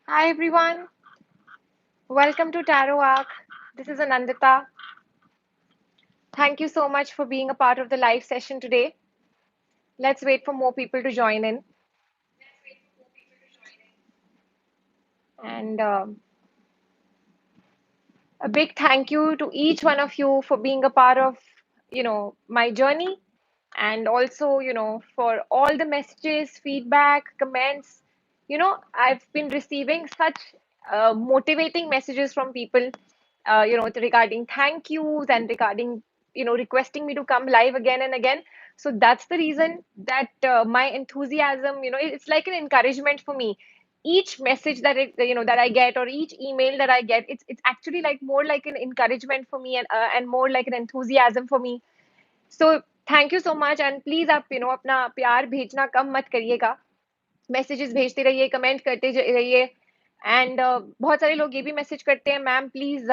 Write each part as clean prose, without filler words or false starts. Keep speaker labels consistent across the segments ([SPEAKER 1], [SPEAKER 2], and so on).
[SPEAKER 1] Hi everyone, welcome to Tarot Arc. This is Anandita. Thank you so much for being a part of the live session today. Let's wait for more people to join in. And a big thank you to each one of you for being a part of, my journey, and also, for all the messages, feedback, comments. I've been receiving such motivating messages from people, regarding thank yous and regarding, requesting me to come live again and again. So that's the reason that my enthusiasm, it's like an encouragement for me. Each message that I get, or each email that I get, it's actually like more like an encouragement for me, and more like an enthusiasm for me. So thank you so much, and please आप अपना प्यार भेजना कम मत करिएगा. Messages भेजते रहिए, comment करते रहिए. एंड बहुत सारे लोग ये भी मैसेज करते हैं, ma'am please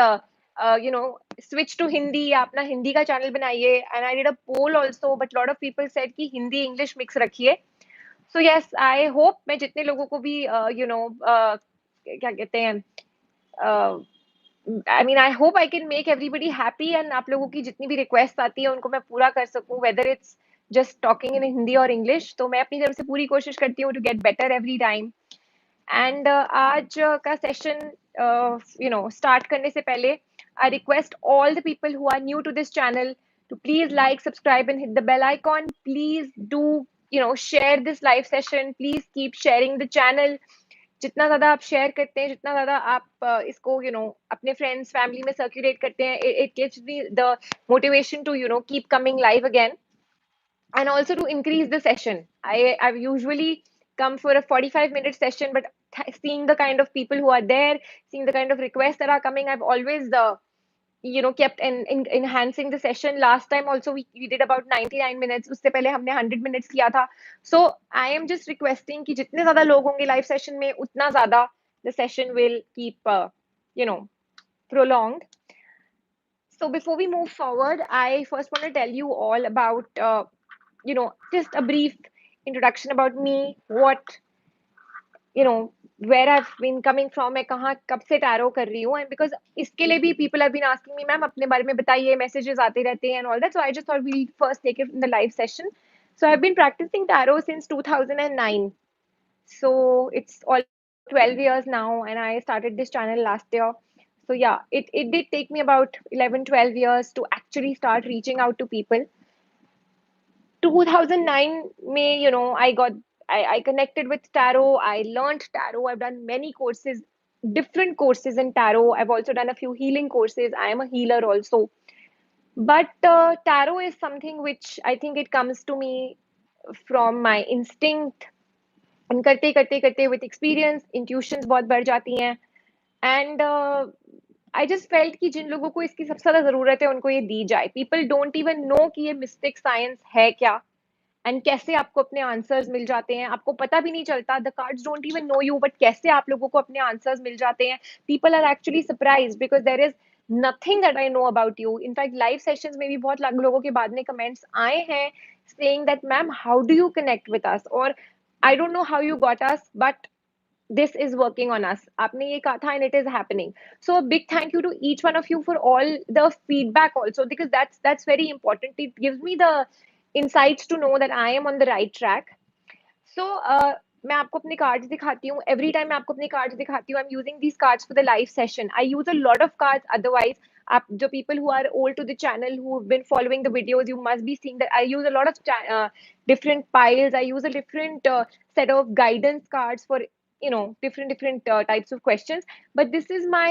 [SPEAKER 1] you know switch to Hindi, या अपना हिंदी का चैनल बनाइए. And I did a poll also, but lot of people said कि हिंदी इंग्लिश मिक्स रखिए. सो यस, आई होप मैं जितने लोगों को भी क्या कहते हैं, I mean I hope I can make everybody happy, and आप लोगों की जितनी भी रिक्वेस्ट आती है उनको मैं पूरा कर सकूं, whether it's just talking in Hindi और इंग्लिश. तो मैं अपनी तरफ से पूरी कोशिश करती हूँ to get better every time. And आज का सेशन स्टार्ट करने से पहले, I request all the people who are new to this channel to please like, subscribe and hit the bell icon. Please do share this live session. Please keep sharing the channel. जितना ज़्यादा आप share करते हैं, जितना ज़्यादा आप इसको अपने फ्रेंड्स फैमिली में सर्कुलेट करते हैं, it gives me the motivation to keep coming live again, and also to increase the session. I've usually come for a 45-minute session, but seeing the kind of people who are there, seeing the kind of requests that are coming, I've always kept enhancing the session. Last time also we did about 99 minutes. उससे पहले हमने 100 minutes किया था. So I am just requesting कि जितने ज़्यादा लोग होंगे live session में, उतना ज़्यादा the session will keep you know prolonged. So before we move forward, I first want to tell you all about just a brief introduction about me, what where I've been coming from, मैं कहाँ कब से tarot कर रही हूँ. And because इसके लिए भी people have been asking me, ma'am अपने बारे में बताइए, messages आते रहते हैं and all that. So I just thought we'll first take it in the live session. So I've been practicing tarot since 2009. So it's almost 12 years now, and I started this channel last year. So yeah, it did take me about 11, 12 years to actually start reaching out to people. 2009 may I connected with tarot. I learned tarot. I've done many courses, different courses in tarot. I've also done a few healing courses. I am a healer also. But tarot is something which I think it comes to me from my instinct. And करते करते करते with experience, intuitions बहुत बढ़ जाती हैं. And I just felt कि जिन लोगों को इसकी सबसे ज़्यादा ज़रूरत है उनको ये दी जाए. People don't even know कि ये mystic science है क्या, एंड कैसे आपको अपने आंसर्स मिल जाते हैं, आपको पता भी नहीं चलता. The cards don't even know you, but कैसे आप लोगों को अपने आंसर्स मिल जाते हैं. People are actually surprise because there is nothing that I know about you. In fact live sessions में भी बहुत लोगों के बाद में कमेंट्स आए हैं saying that ma'am how do you connect with us, और I don't know how you got us, but this is working on us. आपने ये कहा था and it is happening. So a big thank you to each one of you for all the feedback also, because that's very important. It gives me the insights to know that I am on the right track. So मैं आपको अपने cards दिखाती हूँ. Every time मैं आपको अपने cards दिखाती हूँ. I am using these cards for the live session. I use a lot of cards. Otherwise आप जो people who are old to the channel, who have been following the videos, you must be seeing that I use a lot of different piles. I use a different set of guidance cards for different types of questions. But this is my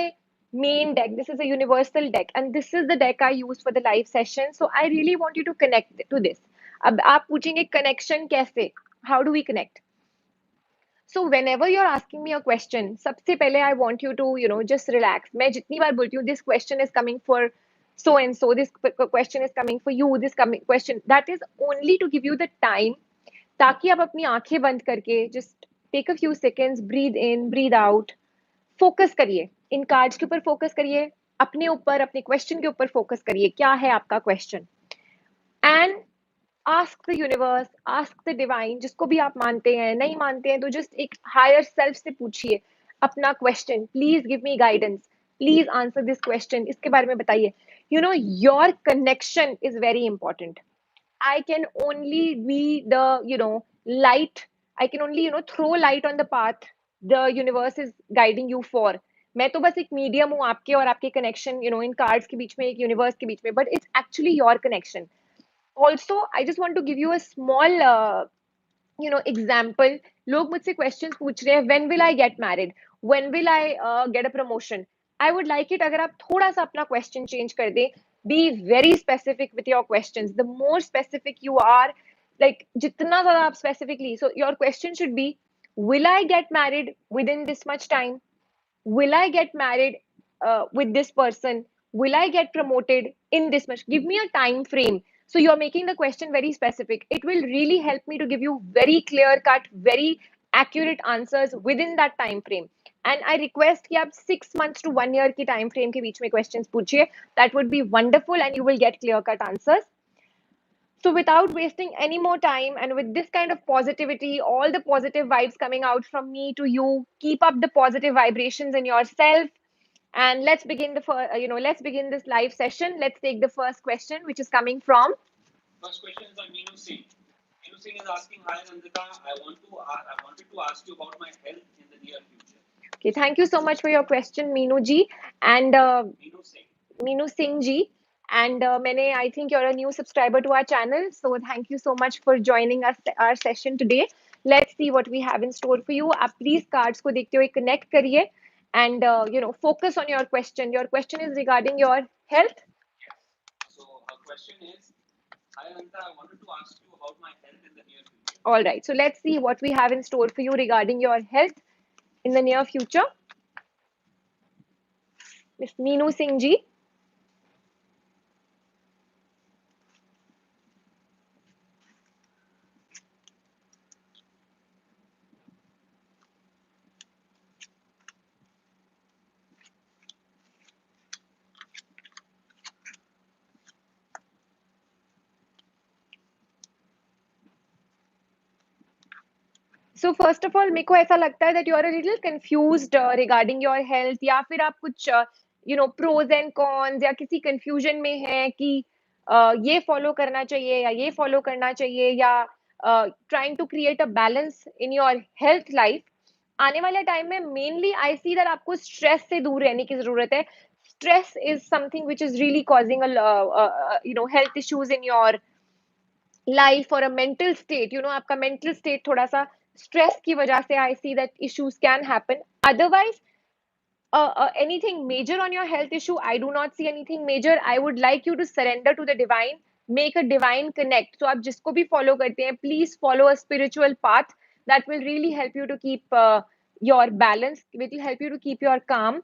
[SPEAKER 1] main deck. This is a universal deck, and this is the deck I use for the live session. So I really want you to connect to this. अब आप पूछेंगे connection कैसे? How do we connect? So whenever you're asking me a question, सबसे पहले I want you to just relax. मैं जितनी बार बोलती हूँ this question is coming for so and so, this question is coming for you, this coming question, that is only to give you the time, ताकि आप अपनी आंखें बंद करके just take a few seconds, breathe in, breathe out, focus करिए. इन cards के ऊपर focus करिए, अपने ऊपर, अपने क्वेश्चन के ऊपर फोकस करिए. क्या है आपका question? And ask the universe, ask the divine, जिसको भी आप मानते हैं, नहीं मानते हैं तो जस्ट एक हायर सेल्फ से पूछिए. अपना question, please give me guidance, please answer this question, इसके बारे में बताइए. You know, your connection is very important. I can only be the, light. I can only, throw light on the path the universe is guiding you for. मैं तो बस एक medium हूँ आपके और आपके कनेक्शन, इन कार्ड्स के बीच में, एक यूनिवर्स के बीच में, but it's actually your connection. Also I just want to give you a small example. लोग मुझसे क्वेश्चन पूछ रहे हैं, when will I get married, when will I get a promotion. I would like it अगर आप थोड़ा सा अपना क्वेश्चन चेंज कर दें. Be very specific with your question. The more specific you are, like जितना ज्यादा आप specifically, so your question should B, will I get married within this much time? Will I get married with this person? Will I get promoted in this much? Give me a time frame. So you're making the question very specific. It will really help me to give you very clear cut, very accurate answers within that time frame. And I request कि आप 6 months to 1 year की time frame के बीच में questions पूछिए. That would be wonderful and you will get clear cut answers. So, without wasting any more time, and with this kind of positivity, all the positive vibes coming out from me to you, keep up the positive vibrations in yourself. And let's begin let's begin this live session. Let's take the first question, which is coming from.
[SPEAKER 2] First question is on Meenu Singh. Meenu Singh is asking, "Hi Nandita, I wanted to ask you about my health in the near future."
[SPEAKER 1] Okay, thank you so much for your question, Meenu ji, and
[SPEAKER 2] Meenu Singh.
[SPEAKER 1] Meenu Singh ji. And I think you're a new subscriber to our channel. So thank you so much for joining us our session today. Let's see what we have in store for you. आप please cards को देखते हुए connect करिए and focus on your question. Your question is regarding your health.
[SPEAKER 2] Yes. So her question is, "Hi Nandita, I wanted to ask you about my health in the near future."
[SPEAKER 1] All right. So let's see what we have in store for you regarding your health in the near future. Miss Meenu Singh ji. So first of all, मेरे को ऐसा लगता है that you are a little confused regarding your health, या फिर आप कुछ pros and cons या किसी confusion में हैं कि ये follow करना चाहिए या ये follow करना चाहिए, या trying to create a balance in your health life. आने वाले टाइम में mainly I see that आपको stress से दूर रहने की जरूरत है. Stress is something which is really causing health issues in your life or a mental state. आपका mental state थोड़ा सा stress की वजह से I see that issues can happen. Otherwise, anything major on your health issue, I do not see anything major. I would like you to surrender to the divine, make a divine connect. So आप जिसको भी follow करते हैं, please follow a spiritual path that will really help you to keep your balance, it will help you to keep your calm.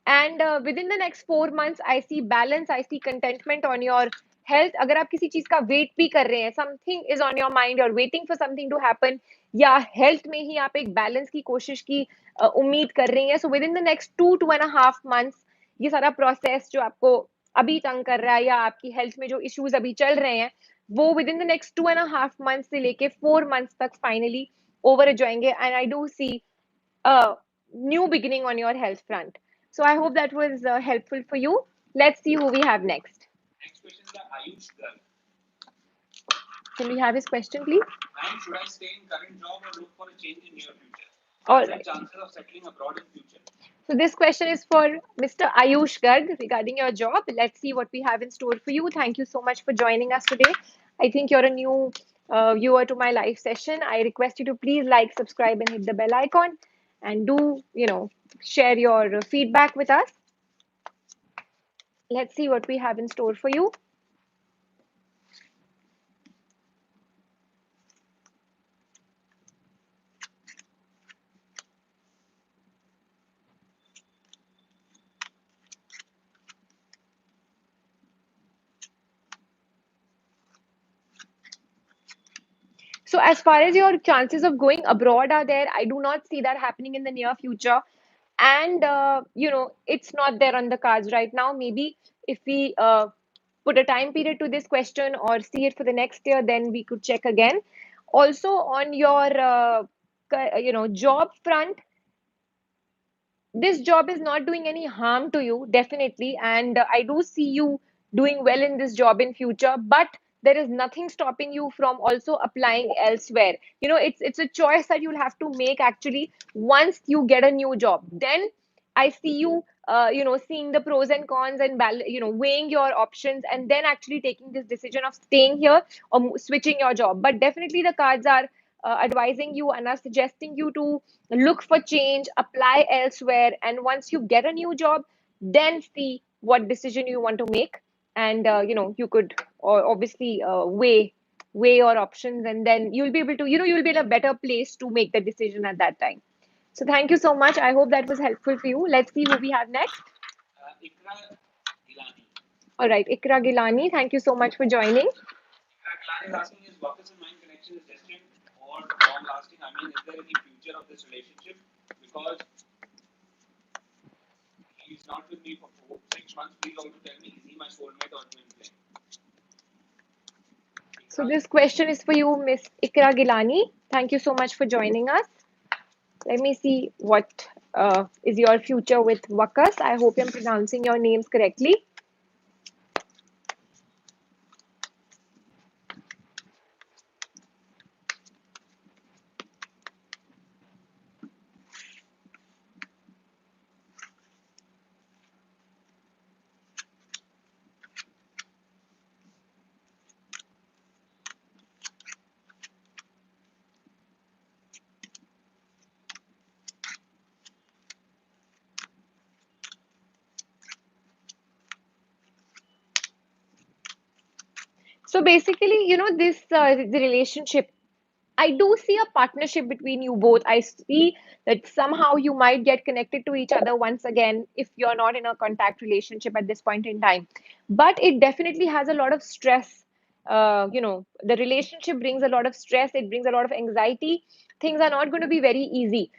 [SPEAKER 1] And within the next 4 months, I see balance, I see contentment on your health. अगर आप किसी चीज का wait भी कर रहे हैं, something is on your mind, you're waiting for something to happen, या हेल्थ में ही आप एक बैलेंस की कोशिश की उम्मीद कर रही हैं, so with in the next 2.5 months ये सारा प्रोसेस जो आपको अभी तंग कर रहा है या आपकी हेल्थ में जो इश्यूज अभी चल रहे हैं, वो with in the next 2.5 months से लेके 4 months तक फाइनली ओवर हो जाएंगे. And I do see new beginning on your health front. So I hope that was helpful for you. Let's see who we have next.
[SPEAKER 2] Next question is by Ayush Garg.
[SPEAKER 1] Can we have his question, please?
[SPEAKER 2] "Ma'am, should I stay in current job or look for a change in near future?
[SPEAKER 1] All
[SPEAKER 2] Are there
[SPEAKER 1] right.
[SPEAKER 2] chances of settling abroad in future?"
[SPEAKER 1] So this question is for Mr. Ayush Garg regarding your job. Let's see what we have in store for you. Thank you so much for joining us today. I think you're a new viewer to my live session. I request you to please like, subscribe, and hit the bell icon, and do share your feedback with us. Let's see what we have in store for you. So as far as your chances of going abroad are there, I do not see that happening in the near future. And it's not there on the cards right now. Maybe if we put a time period to this question or see it for the next year, then we could check again. Also on your job front, this job is not doing any harm to you, definitely, and I do see you doing well in this job in future, but there is nothing stopping you from also applying elsewhere. It's a choice that you'll have to make actually once you get a new job. Then I see you seeing the pros and cons and weighing your options, and then actually taking this decision of staying here or switching your job. But definitely the cards are advising you and are suggesting you to look for change, apply elsewhere, and once you get a new job, then see what decision you want to make. And you could obviously weigh your options, and then you'll be able to, you'll be in a better place to make the decision at that time. So thank you so much. I hope that was helpful for you. Let's see who we have next.
[SPEAKER 2] Ikra Gilani.
[SPEAKER 1] All right, Ikra Gilani, thank you so much for joining.
[SPEAKER 2] Ikra Gilani is asking, is Waqas and Mind connection is destined or long lasting? I mean, is there any future of this relationship? Because he's not with me for 6 months. Please also tell me, is he my soulmate or twin flame?
[SPEAKER 1] So this question is for you, Miss Ikra Gilani. Thank you so much for joining us. Let me see what is your future with Waqas. I hope I'm pronouncing your names correctly. So basically, the relationship, I do see a partnership between you both. I see that somehow you might get connected to each other once again if you're not in a contact relationship at this point in time. But it definitely has a lot of stress. The relationship brings a lot of stress, it brings a lot of anxiety. Things are not going to be very easy.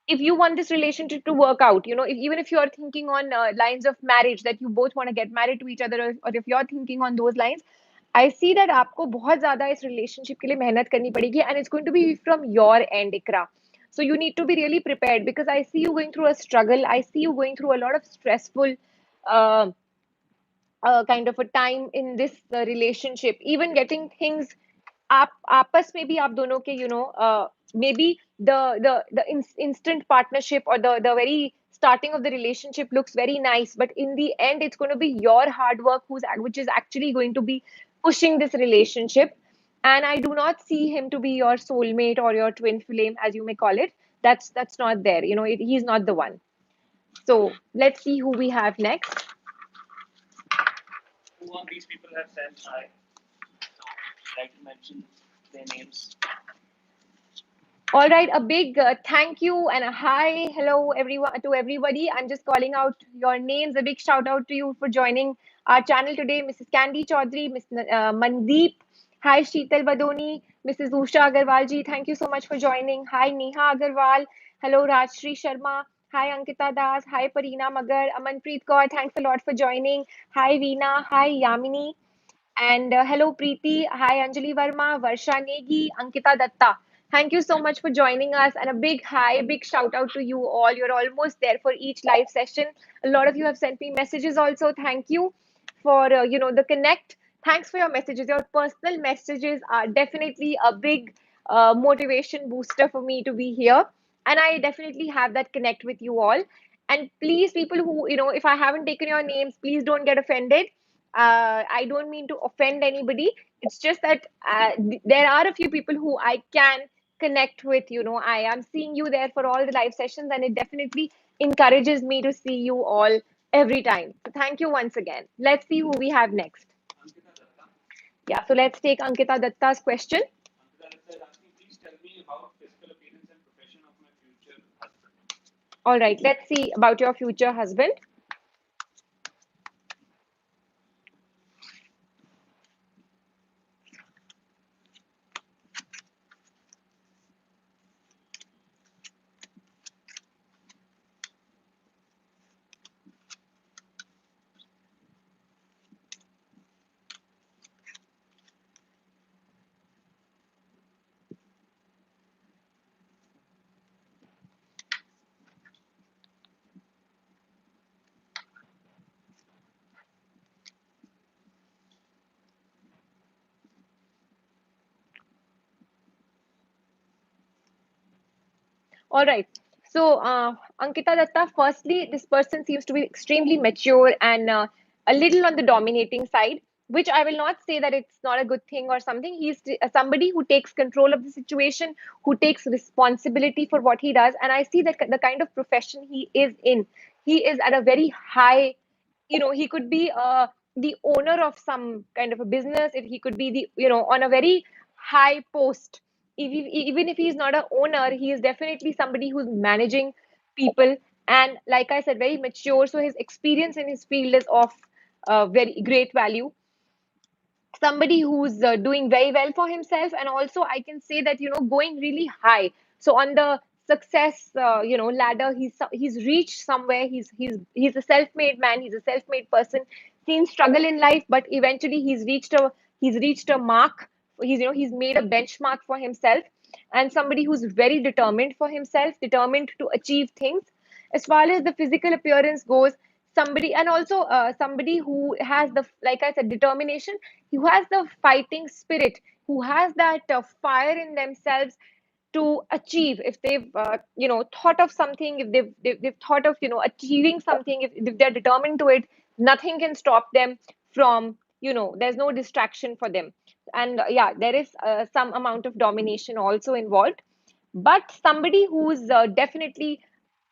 [SPEAKER 1] If you want this relationship to work out, even if you're thinking on lines of marriage, that you both want to get married to each other, or if you're thinking on those lines, I see that आपको बहुत ज़्यादा इस relationship के लिए मेहनत करनी पड़ेगी, and it's going to be from your end, Ikra. So you need to be really prepared, because I see you going through a struggle. I see you going through a lot of stressful uh, kind of a time in this relationship. Even getting things आप आपस में भी आप दोनों के maybe the instant partnership or the very starting of the relationship looks very nice, but in the end it's going to be your hard work which is actually going to be pushing this relationship. And I do not see him to be your soulmate or your twin flame, as you may call it. That's not there. He's not the one. So let's see who we have next.
[SPEAKER 2] Who of these people have said hi? I'd like to mention their names.
[SPEAKER 1] All right, a big thank you and a hi, hello everyone to everybody. I'm just calling out your names. A big shout out to you for joining our channel today, Mrs. Candy Chaudhary, Mr. Mandeep. Hi, Sheetal Badoni, Mrs. Usha Agarwal ji. Thank you so much for joining. Hi, Neha Agarwal. Hello, Rajshri Sharma. Hi, Ankita Das. Hi, Parina Magar. Amanpreet Kaur. Thanks a lot for joining. Hi, Veena. Hi, Yamini. And hello, Preeti. Hi, Anjali Verma, Varsha Negi, Ankita Datta. Thank you so much for joining us. And a big hi, big shout out to you all. You're almost there for each live session. A lot of you have sent me messages also. Thank you for, the connect. Thanks for your messages. Your personal messages are definitely a big motivation booster for me to be here. And I definitely have that connect with you all. And please, people who, if I haven't taken your names, please don't get offended. I don't mean to offend anybody. It's just that there are a few people who I can connect with. I am seeing you there for all the live sessions, and it definitely encourages me to see you all every time. So thank you once again. Let's see who we have next.
[SPEAKER 2] Ankita Datta.
[SPEAKER 1] Yeah, so let's take Ankita Datta's question.
[SPEAKER 2] Ankita Datta is asking, please tell me about physical appearance and profession of my future husband.
[SPEAKER 1] All right, let's see about your future husband. All right. So, Ankita Datta, firstly, this person seems to be extremely mature and a little on the dominating side, which I will not say that it's not a good thing or something. He's somebody who takes control of the situation, who takes responsibility for what he does. And I see that the kind of profession he is in, he is at a very high, he could be the owner of some kind of a business. If he could be the, on a very high post, even if he's not an owner, he is definitely somebody who's managing people. And like I said, very mature. So his experience in his field is of very great value. Somebody who's doing very well for himself, and also I can say that, going really high. So on the success ladder, he's reached somewhere. He's a self-made man, he's a self-made person, seen struggle in life, but eventually he's reached a mark. He's made a benchmark for himself, and somebody who's very determined for himself, determined to achieve things. As far as the physical appearance goes, somebody, and also somebody who has the, like I said, determination, who has the fighting spirit, who has that fire in themselves to achieve. If they've thought of something, if they've thought of achieving something, if they're determined to it, nothing can stop them from, there's no distraction for them. And yeah, there is some amount of domination also involved, but somebody who's definitely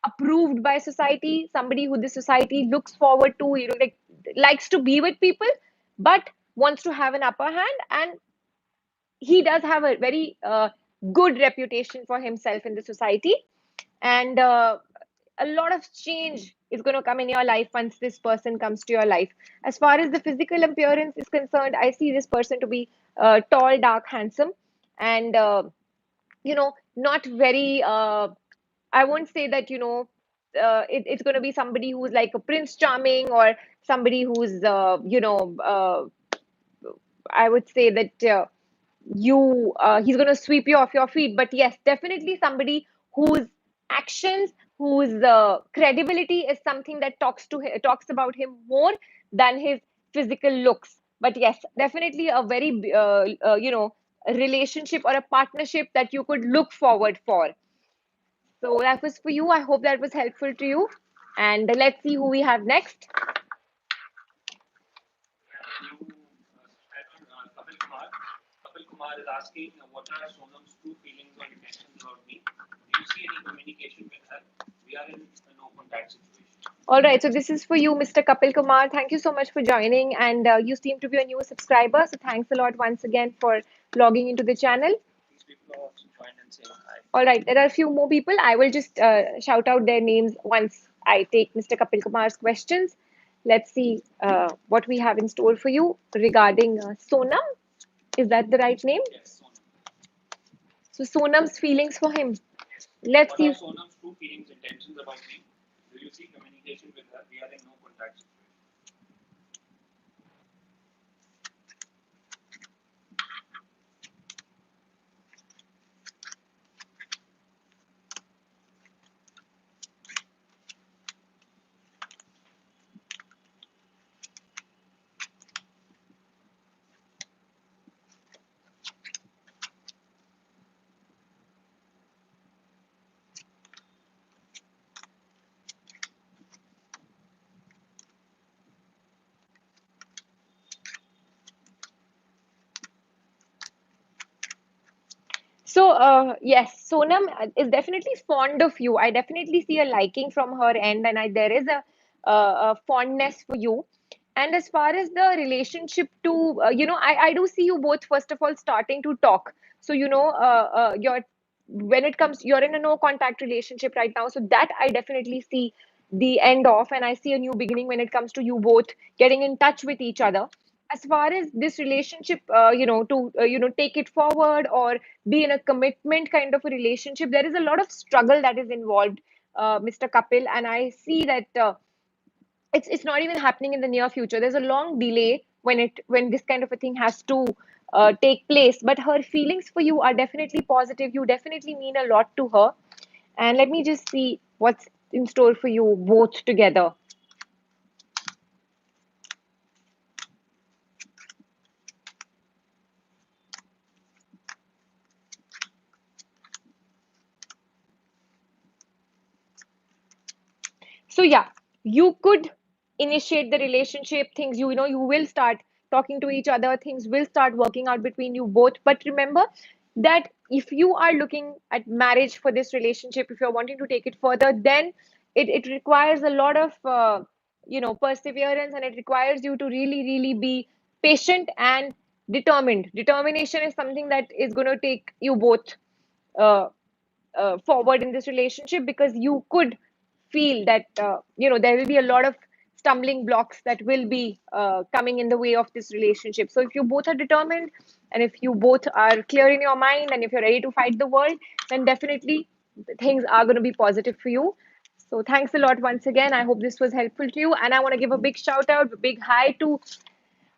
[SPEAKER 1] approved by society, somebody who the society looks forward to, like likes to be with people, but wants to have an upper hand. And he does have a very good reputation for himself in the society. And a lot of change is going to come in your life once this person comes to your life. As far as the physical appearance is concerned, I see this person to be tall, dark, handsome, and not very I won't say that, it's going to be somebody who's like a Prince Charming, or somebody who's, I would say that he's going to sweep you off your feet. But yes, definitely somebody whose actions, whose credibility is something that talks about him more than his physical looks. But yes, definitely a very, a relationship or a partnership that you could look forward for. So that was for you. I hope that was helpful to you. And let's see who we have next.
[SPEAKER 2] New subscriber, Kapil Kumar. Kapil Kumar is asking, what are Sonam's true feelings or intentions about me? Do you see any communication with her? We are in a no contact situation.
[SPEAKER 1] All right. So this is for you, Mr. Kapil Kumar. Thank you so much for joining. And you seem to be a new subscriber. So thanks a lot once again for logging into the channel.
[SPEAKER 2] These people are also joined and saying hi.
[SPEAKER 1] All right. There are a few more people. I will just shout out their names once I take Mr. Kapil Kumar's questions. Let's see what we have in store for you regarding Sonam. Is that the right name?
[SPEAKER 2] Yes, Sonam.
[SPEAKER 1] So Sonam's feelings for him.
[SPEAKER 2] Yes.
[SPEAKER 1] Let's
[SPEAKER 2] What
[SPEAKER 1] see.
[SPEAKER 2] are Sonam's true feelings, intentions about me? Do you see communication with her? We are in no contact situation.
[SPEAKER 1] So, yes, Sonam is definitely fond of you. I definitely see a liking from her end, and there is a fondness for you. And as far as the relationship to, I do see you both, first of all, starting to talk. So, when it comes, you're in a no contact relationship right now. So, that I definitely see the end of, and I see a new beginning when it comes to you both getting in touch with each other. As far as this relationship, to, take it forward or be in a commitment kind of a relationship, there is a lot of struggle that is involved, Mr. Kapil, and I see that it's not even happening in the near future. There's a long delay when this kind of a thing has to take place. But her feelings for you are definitely positive. You definitely mean a lot to her. And let me just see what's in store for you both together. So yeah, you could initiate the relationship, things you will start talking to each other, things will start working out between you both. But remember that if you are looking at marriage for this relationship, if you're wanting to take it further, then it requires a lot of perseverance, and it requires you to really be patient and determined. Determination is something that is going to take you both uh, forward in this relationship, because you could feel that there will be a lot of stumbling blocks that will be coming in the way of this relationship. So if you both are determined, and if you both are clear in your mind, and if you're ready to fight the world, then definitely things are going to be positive for you. So thanks a lot once again. I hope this was helpful to you, and I want to give a big shout out, a big hi to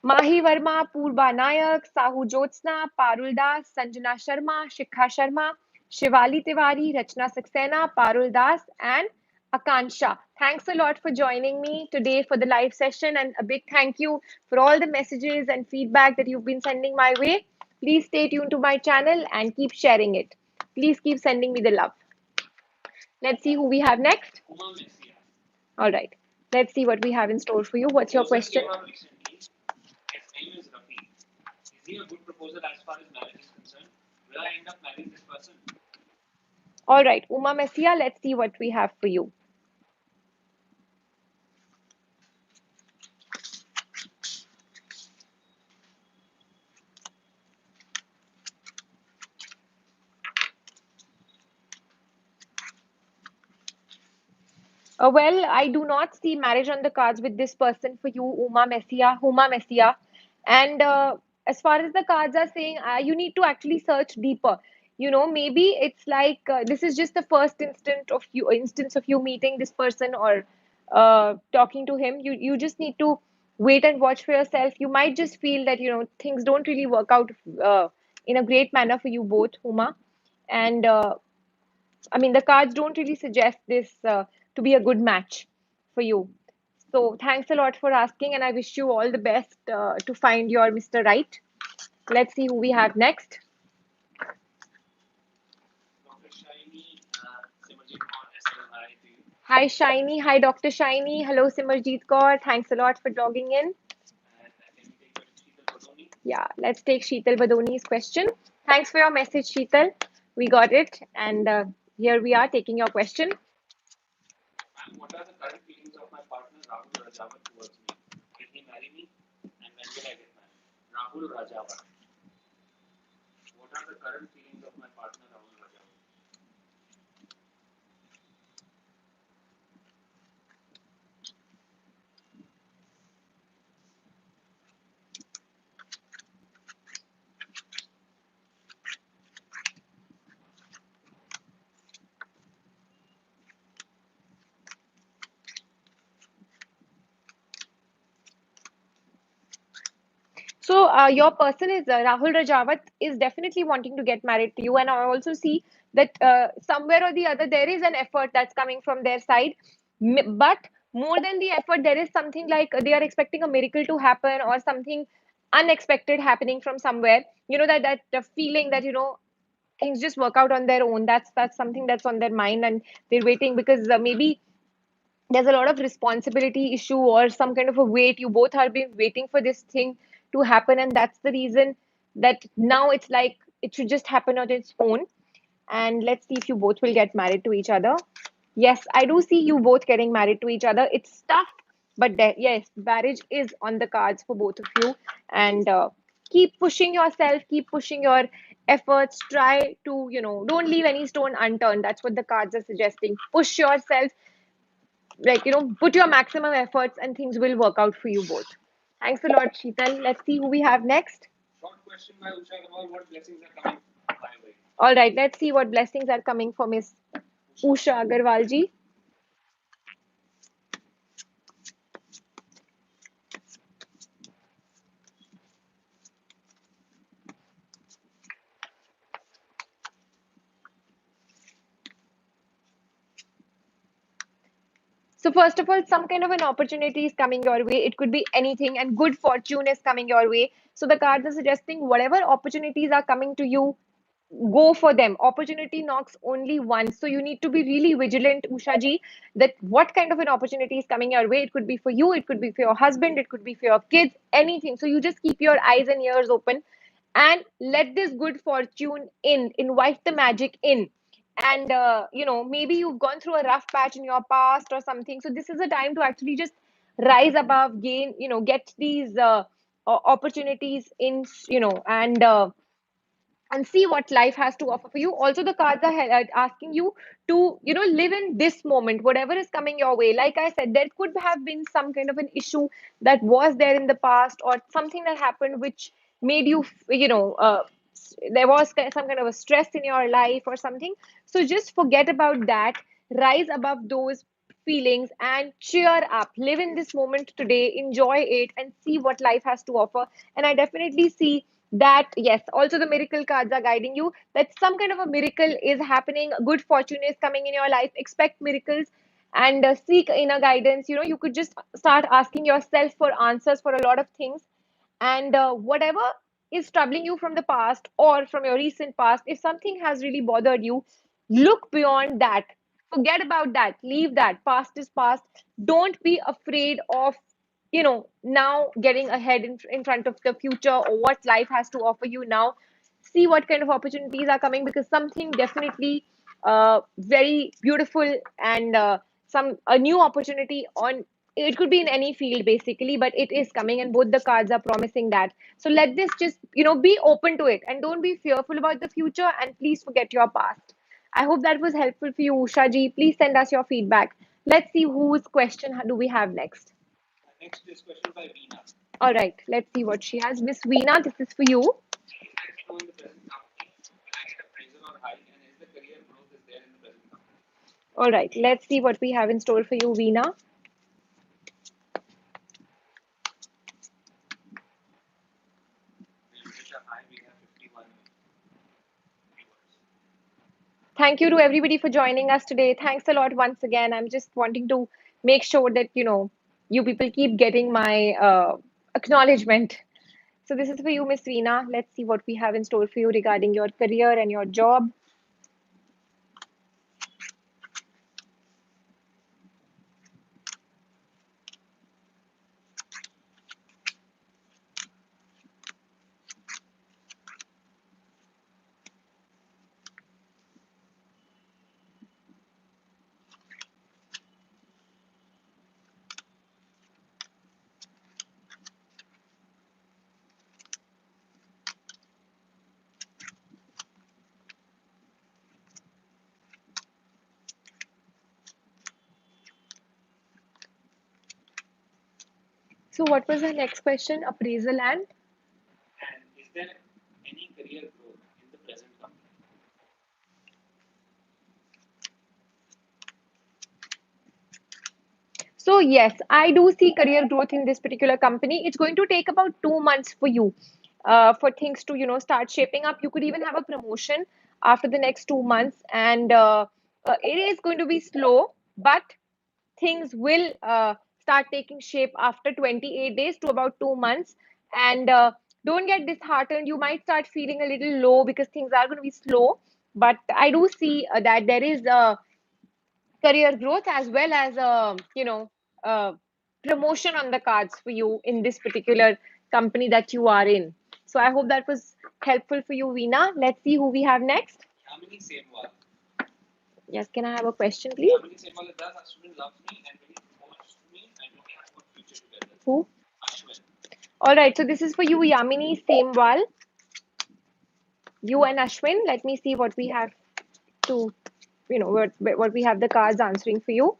[SPEAKER 1] Mahi Verma, Purba Nayak, Sahu Jyotsna, Parul Das, Sanjana Sharma, Shikha Sharma, Shivali Tiwari, Rachna Saxena, Parul Das, and Akansha. Thanks a lot for joining me today for the live session, and a big thank you for all the messages and feedback that you've been sending my way. Please stay tuned to my channel and keep sharing it. Please keep sending me the love. Let's see who we have next.
[SPEAKER 2] Uma Messia.
[SPEAKER 1] All right. Let's see what we have in store for you. What's your question?
[SPEAKER 2] His name is Rafi. Is he a good proposal as far as marriage is concerned? Will I end up marrying this person?
[SPEAKER 1] All right, Uma Messia, let's see what we have for you. Well, I do not see marriage on the cards with this person for you, Uma Messia. And as far as the cards are saying, you need to actually search deeper. Maybe it's like this is just the first instance of you meeting this person, or talking to him. You just need to wait and watch for yourself. You might just feel that things don't really work out in a great manner for you both, Uma. And I mean, the cards don't really suggest this to be a good match for you. So thanks a lot for asking, and I wish you all the best to find your Mr. Right. Let's see who we have next.
[SPEAKER 2] Dr. Shaini Simarjit Kaur SL, hi to you.
[SPEAKER 1] Hi, Shiny. Hi, Dr. Shiny. Hello, Simarjeet Kaur. Thanks a lot for logging in.
[SPEAKER 2] And can we take Sheetal Badoni?
[SPEAKER 1] Yeah, let's take Sheetal Badoni's question. Thanks for your message, Sheetal. We got it. And here we are taking your question.
[SPEAKER 2] Ma'am, what are the current feelings of my partner Rahul Rajawat towards me? Will he marry me? And when will I get married? Rahul Rajawat. What are the current feelings of my partner Rahul Rajawat?
[SPEAKER 1] So your person is Rahul Rajawat is definitely wanting to get married to you, and I also see that somewhere or the other there is an effort that's coming from their side. But more than the effort, there is something like they are expecting a miracle to happen, or something unexpected happening from somewhere. That feeling that things just work out on their own. That's something that's on their mind, and they're waiting because maybe there's a lot of responsibility issue or some kind of a weight. You both have been waiting for this thing to happen, and that's the reason that now it's like it should just happen on its own. And let's see if you both will get married to each other. Yes, I do see you both getting married to each other. It's tough, but yes, marriage is on the cards for both of you. And keep pushing yourself, keep pushing your efforts. Try to, don't leave any stone unturned. That's what the cards are suggesting. Push yourself, like put your maximum efforts, and things will work out for you both. Thanks a lot, Sheetal. Let's see who we have next.
[SPEAKER 2] Short question by Usha Agarwal. What blessings are coming my way?
[SPEAKER 1] All right, let's see what blessings are coming for Miss Usha Agarwal ji. So first of all, some kind of an opportunity is coming your way. It could be anything, and good fortune is coming your way. So the cards are suggesting whatever opportunities are coming to you, go for them. Opportunity knocks only once. So you need to be really vigilant, Usha ji, that what kind of an opportunity is coming your way. It could be for you, it could be for your husband, it could be for your kids, anything. So you just keep your eyes and ears open and let this good fortune in, invite the magic in. And, maybe you've gone through a rough patch in your past or something. So this is a time to actually just rise above, gain, get these opportunities in, and see what life has to offer for you. Also, the cards are asking you to, live in this moment, whatever is coming your way. Like I said, there could have been some kind of an issue that was there in the past, or something that happened which made you, there was some kind of a stress in your life or something. So just forget about that, rise above those feelings and cheer up. Live in this moment today, enjoy it, and see what life has to offer. And I definitely see that, yes, also the miracle cards are guiding you that some kind of a miracle is happening, good fortune is coming in your life. Expect miracles and seek inner guidance. You could just start asking yourself for answers for a lot of things. And whatever is troubling you from the past or from your recent past, if something has really bothered you, look beyond that. Forget about that. Leave that. Past is past. Don't be afraid of, now getting ahead in front of the future or what life has to offer you now. See what kind of opportunities are coming, because something definitely very beautiful and some a new opportunity on, it could be in any field basically, but it is coming, and both the cards are promising that. So let this just, be open to it and don't be fearful about the future, and please forget your past. I hope that was helpful for you, Usha ji. Please send us your feedback. Let's see whose question do we have next.
[SPEAKER 2] Next is question by Veena.
[SPEAKER 1] All right, let's see what she has. Miss Veena, this is for you.
[SPEAKER 2] She is let go in the present company. Will I get appraisal or hike? And is the career growth is there in the present company?
[SPEAKER 1] All right, let's see what we have in store for you, Veena.
[SPEAKER 2] We'll hit a high. We have 51 viewers.
[SPEAKER 1] Thank you to everybody for joining us today. Thanks a lot once again. I'm just wanting to make sure that, you people keep getting my acknowledgement. So this is for you, Miss Veena. Let's see what we have in store for you regarding your career and your job. So what was the next question? Appraisal and?
[SPEAKER 2] And is there any career growth in the present company?
[SPEAKER 1] So yes, I do see career growth in this particular company. It's going to take about 2 months for you, for things to, start shaping up. You could even have a promotion after the next 2 months, and it is going to be slow, but things will start taking shape after 28 days to about 2 months. And don't get disheartened. You might start feeling a little low because things are going to be slow, but I do see that there is career growth as well as uh, promotion on the cards for you in this particular company that you are in. So I hope that was helpful for you, Veena. Let's see who we have next.
[SPEAKER 2] Yamini Semwal.
[SPEAKER 1] Yes, can I have a question, please?
[SPEAKER 2] Yamini Semwal, does Ashwin love me and will he propose to me and do we have a good future together?
[SPEAKER 1] Who?
[SPEAKER 2] Ashwin.
[SPEAKER 1] All right, so this is for you, Yamini Semwal. You and Ashwin. Let me see what we have to, what we have the cards answering for you.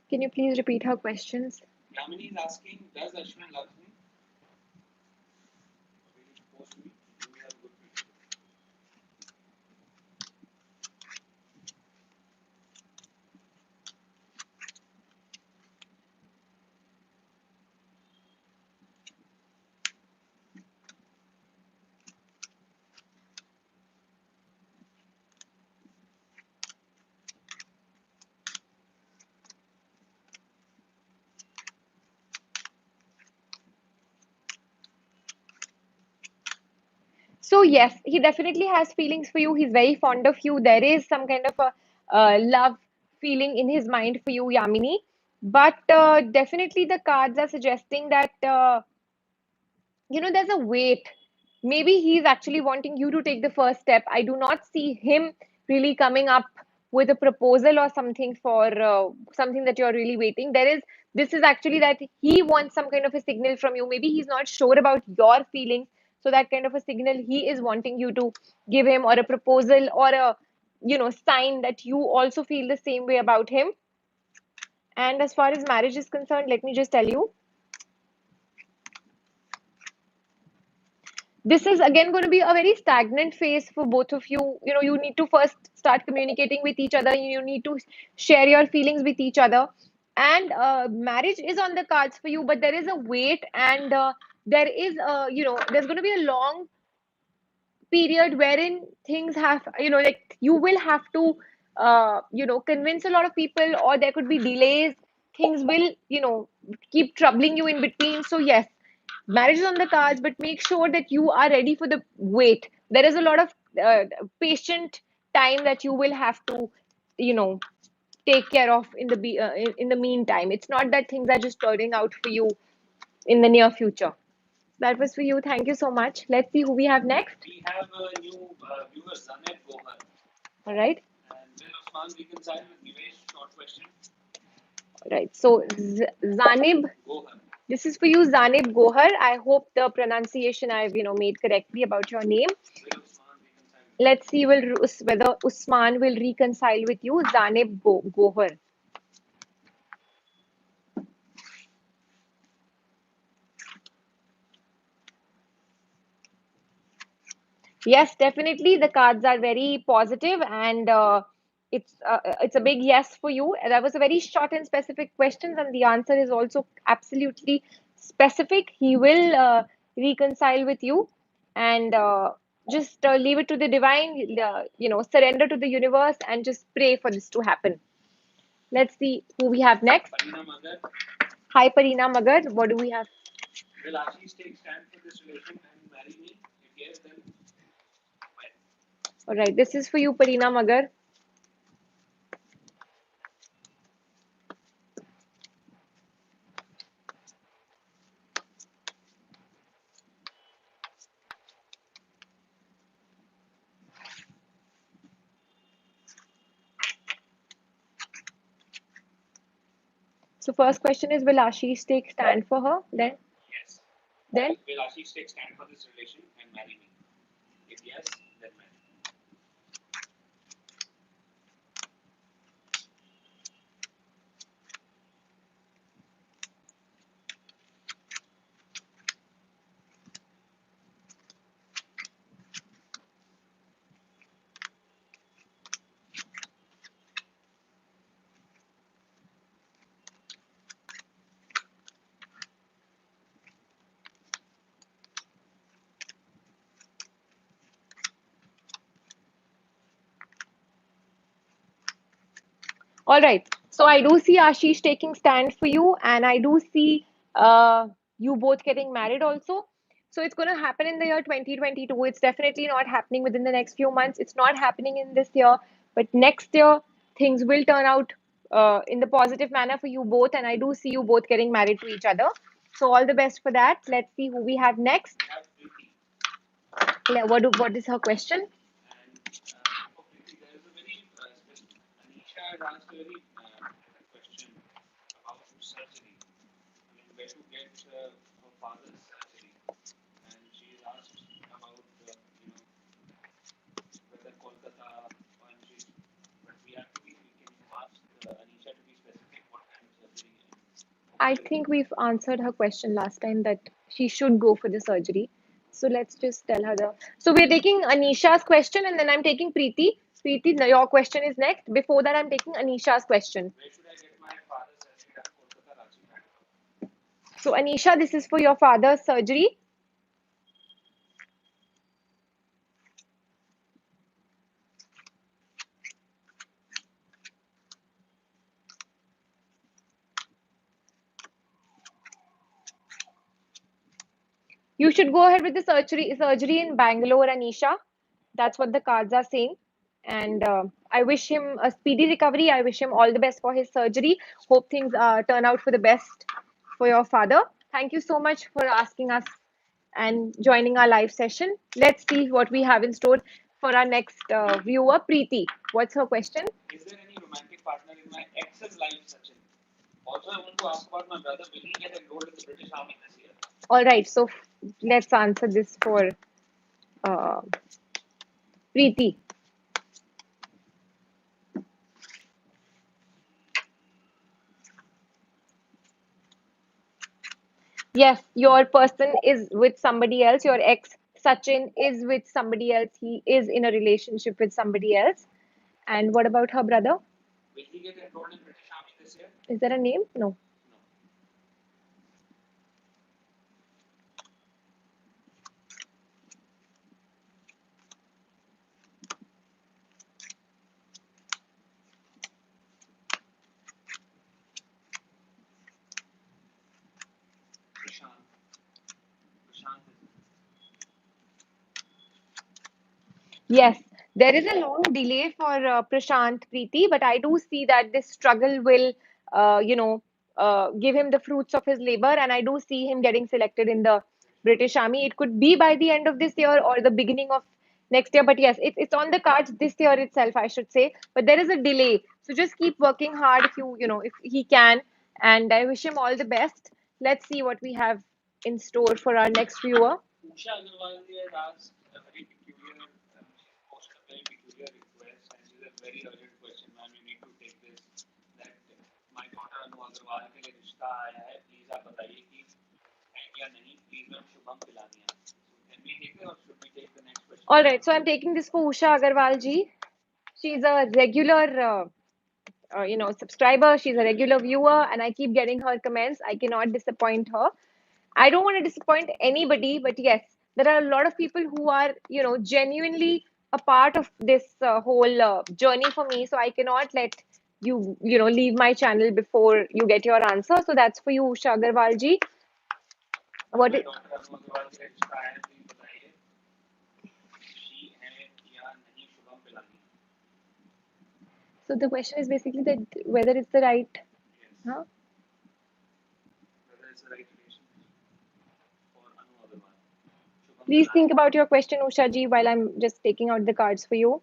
[SPEAKER 1] Can you please repeat her questions?
[SPEAKER 2] Yamini is asking, does Ashwin love me? Will he propose to me? Do we have a good future together?
[SPEAKER 1] So yes, he definitely has feelings for you. He's very fond of you. There is some kind of a love feeling in his mind for you, Yamini. But definitely the cards are suggesting that there's a wait. Maybe he's actually wanting you to take the first step. I do not see him really coming up with a proposal or something for something that you're really waiting. This is actually that he wants some kind of a signal from you. Maybe he's not sure about your feelings. So that kind of a signal he is wanting you to give him, or a proposal, or a sign that you also feel the same way about him. And as far as marriage is concerned, let me just tell you, this is again going to be a very stagnant phase for both of you. You need to first start communicating with each other. You need to share your feelings with each other. And marriage is on the cards for you, but there is a wait, and there's going to be a long period wherein things have, like you will have to convince a lot of people, or there could be delays. Things will keep troubling you in between. So yes, marriage is on the cards, but make sure that you are ready for the wait. There is a lot of patient time that you will have to you know take care of in the meantime. It's not that things are just turning out for you in the near future. That was for you. Thank you so much. Let's see who we have next.
[SPEAKER 2] We have a new viewer, Zaneb Gohar.
[SPEAKER 1] All right.
[SPEAKER 2] And will Usman reconcile with Nivesh? Short question.
[SPEAKER 1] All right. So Zanib,
[SPEAKER 2] Gohar.
[SPEAKER 1] this is for you, Zanib Gohar. I hope the pronunciation I've made correctly about your name.
[SPEAKER 2] Will Usman reconcile?
[SPEAKER 1] Let's see whether Usman will reconcile with you, Zanib Gohar. Yes, definitely. The cards are very positive, and it's a big yes for you. And that was a very short and specific question, and the answer is also absolutely specific. He will reconcile with you, and just leave it to the divine. Surrender to the universe, and just pray for this to happen. Let's see who we have next.
[SPEAKER 2] Parina Magar.
[SPEAKER 1] Hi, Parina Magar. What do we have?
[SPEAKER 2] Will Ashish take stand for this relation and marry me? If yes, then when?
[SPEAKER 1] All right, this is for you, Parina Magar. So first question is, will Ashish take stand for her?
[SPEAKER 2] Yes.
[SPEAKER 1] Then
[SPEAKER 2] Will Ashish take stand for this relation and marry me? If yes, then when?
[SPEAKER 1] all right. So I do see Ashish taking stand for you, and I do see you both getting married also. So it's going to happen in the year 2022. It's definitely not happening within the next few months. It's not happening in this year, but next year things will turn out in the positive manner for you both, and I do see you both getting married to each other. So all the best for that. Let's see who we have next.
[SPEAKER 2] We have Preeti.
[SPEAKER 1] What is her question?
[SPEAKER 2] And for Preeti, there is a very specific. Anisha has asked a very question about surgery. I mean, where to get her father's surgery. And she has asked about, whether Kolkata, and she's, but we can ask Anisha to be specific what kind of surgery.
[SPEAKER 1] I think we've answered her question last time that she should go for the surgery. So let's just tell her the. So we're taking Anisha's question, and then I'm taking Preeti. Preeti, now your question is next. Before that, I'm taking Anisha's question.
[SPEAKER 2] Where should I get my father's surgery done? Kolkata, Ranchi, Bangalore.
[SPEAKER 1] So Anisha, this is for your father's surgery. You should go ahead with the surgery in Bangalore, Anisha. That's what the cards are saying. And I wish him a speedy recovery. I wish him all the best for his surgery. Hope things turn out for the best for your father. Thank you so much for asking us and joining our live session. Let's see what we have in store for our next viewer, Preeti. What's her question?
[SPEAKER 2] Is there any romantic partner in my ex's life, Sachin? Also, I want to ask about my brother. Will he get enrolled in the British Army this year?
[SPEAKER 1] All right, so let's answer this for uh, Preeti. Yes, your person is with somebody else. Your ex, Sachin, is with somebody else. He is in a relationship with somebody else. And what about her brother?
[SPEAKER 2] Will he get enrolled in British Army this year?
[SPEAKER 1] Is there a name? No.
[SPEAKER 2] No. Prashant. Prashant is
[SPEAKER 1] Yes, there is a long delay for Prashant Preeti, but I do see that this struggle will, give him the fruits of his labor, and I do see him getting selected in the British Army. It could be by the end of this year or the beginning of next year, but yes, it's on the cards this year itself, I should say. But there is a delay, so just keep working hard if he can, and I wish him all the best. Let's see what we have in store for our next viewer.
[SPEAKER 2] Usha Agarwal ji had asked a very peculiar, she posted a very peculiar request, and she's a very urgent question, ma'am. You need to take this. That my daughter Anu Agarwal के लिए रिश्ता आया है. Please आप बताइए कि है या नहीं. Please मैम शुभम पिलानी है. So can we take it or should we take the next question?
[SPEAKER 1] All right, so I'm taking this for Usha Agarwal ji. She's a regular, subscriber. She's a regular viewer, and I keep getting her comments. I cannot disappoint her. I don't want to disappoint anybody, but yes, there are a lot of people who are, genuinely a part of this whole journey for me. So I cannot let leave my channel before you get your answer. So that's for you, Usha Agarwal ji. What?
[SPEAKER 2] My daughter Anu Agarwal के लिए रिश्ता आया है. Please बताइए she है या नहीं Shubham Pilani.
[SPEAKER 1] So the question is basically that whether it's the right,
[SPEAKER 2] Yes.
[SPEAKER 1] huh?
[SPEAKER 2] Whether it's the right relationship for Anu Agarwal. Shubham
[SPEAKER 1] Please
[SPEAKER 2] Pilani.
[SPEAKER 1] think about your question, Usha ji, while I'm just taking out the cards for you.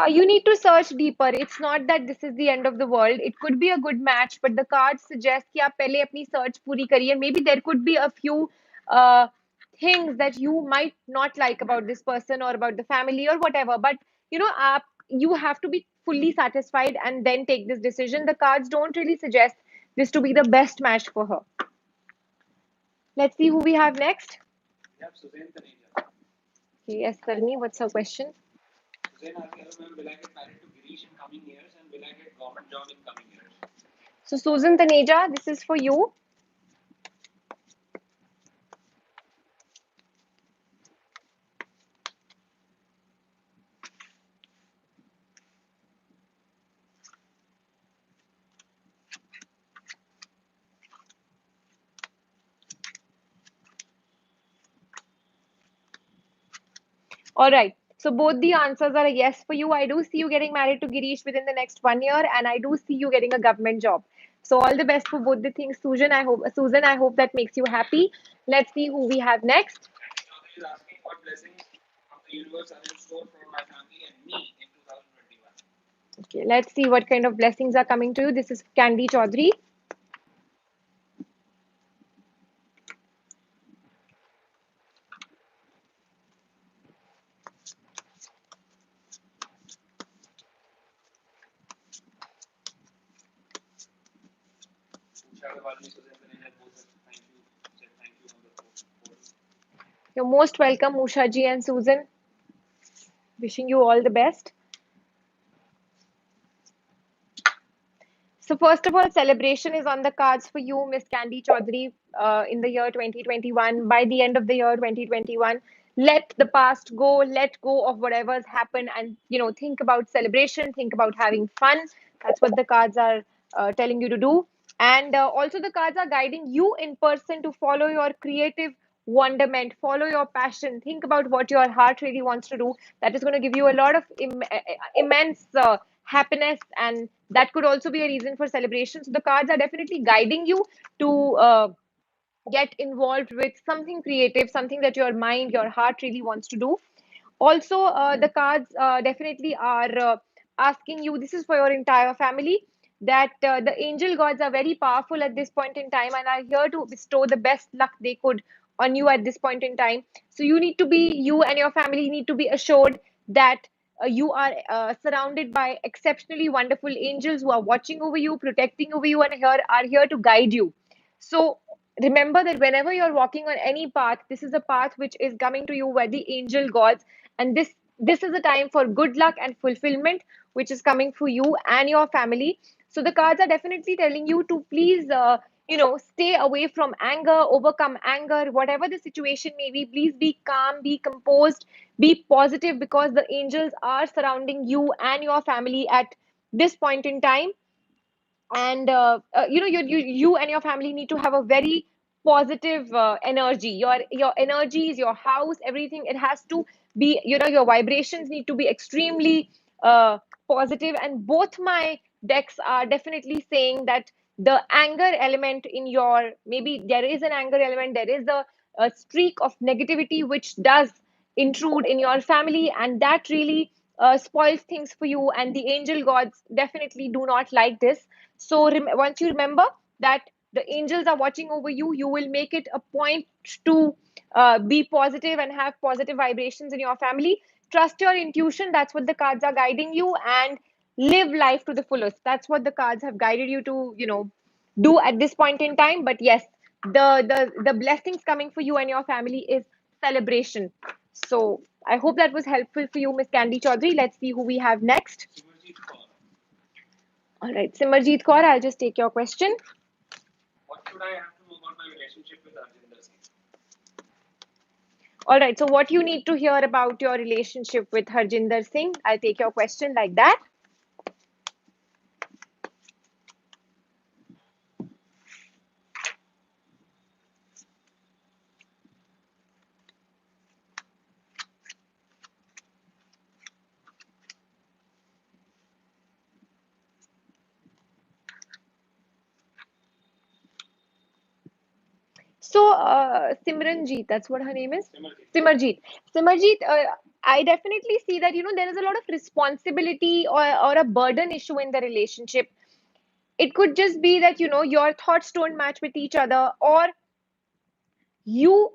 [SPEAKER 1] You need to search deeper. It's not that this is the end of the world. It could be a good match, but the cards suggest कि आप पहले अपनी search पूरी करिए. Maybe there could be a few uh, things that you might not like about this person or about the family or whatever. But you have to be fully satisfied and then take this decision. The cards don't really suggest this to be the best match for her. Let's see who we have next.
[SPEAKER 2] We have Suzanne Taneja.
[SPEAKER 1] Yes, Sarni, what's her question?
[SPEAKER 2] Suzanne asks, hello ma'am, will I get married to Girish in coming years and will I get government job in coming years?
[SPEAKER 1] So, Susan Taneja, this is for you. All right. So both the answers are a yes for you. I do see you getting married to Girish within the next 1 year, and I do see you getting a government job. So all the best for both the things, Susan, I hope that makes you happy. Let's see who we have next.
[SPEAKER 2] Chaudhary is asking what blessings from the universe are in store for my family and me in 2021.
[SPEAKER 1] Okay, let's see what kind of blessings are coming to you. This is Candy Chaudhary.
[SPEAKER 2] Usha Agarwal ji, Suzanne Taneja both said thank you on the board.
[SPEAKER 1] You're most welcome, Usha ji and Susan. Wishing you all the best. So first of all, celebration is on the cards for you, Miss Candy Chaudhary, in the year 2021. By the end of the year 2021, let the past go, let go of whatever's happened, and think about celebration, think about having fun. That's what the cards are telling you to do. And also, the cards are guiding you in person to follow your creative wonderment, follow your passion. Think about what your heart really wants to do. That is going to give you a lot of immense happiness, and that could also be a reason for celebration. So the cards are definitely guiding you to get involved with something creative, something that your mind, your heart really wants to do. Also, the cards definitely are asking you, this is for your entire family, that the angel gods are very powerful at this point in time and are here to bestow the best luck they could on you at this point in time. So you and your family need to be assured that you are surrounded by exceptionally wonderful angels who are watching over you, protecting over you, and are here to guide you. So remember that whenever you're walking on any path, this is a path which is coming to you by the angel gods, and this is a time for good luck and fulfillment, which is coming for you and your family. So the cards are definitely telling you to please stay away from anger, overcome anger, whatever the situation may be. Please be calm, be composed, be positive, because the angels are surrounding you and your family at this point in time. And you and your family need to have a very positive energy. Your energies, your house, everything, it has to be, your vibrations need to be extremely positive. And both my decks are definitely saying that the anger element in your, maybe there is an anger element, there is a streak of negativity which does intrude in your family, and that really spoils things for you, and the angel gods definitely do not like this. So once you remember that the angels are watching over you, you will make it a point to be positive and have positive vibrations in your family. Trust your intuition. That's what the cards are guiding you, and live life to the fullest. That's what the cards have guided you to, do at this point in time. But yes, the blessings coming for you and your family is celebration. So I hope that was helpful for you, Miss Candy Chaudhary. Let's see who we have next.
[SPEAKER 2] Simarjeet Kaur.
[SPEAKER 1] All right, Simarjeet Kaur, I'll just take your question.
[SPEAKER 2] What should I have to know about my relationship with Harjinder Singh?
[SPEAKER 1] All right, so what you need to hear about your relationship with Harjinder Singh? I'll take your question like that. So, Simranjeet, that's what her name is?
[SPEAKER 2] Simarjeet.
[SPEAKER 1] Simarjeet. Simarjeet, I definitely see that, there is a lot of responsibility or a burden issue in the relationship. It could just be that, your thoughts don't match with each other, or you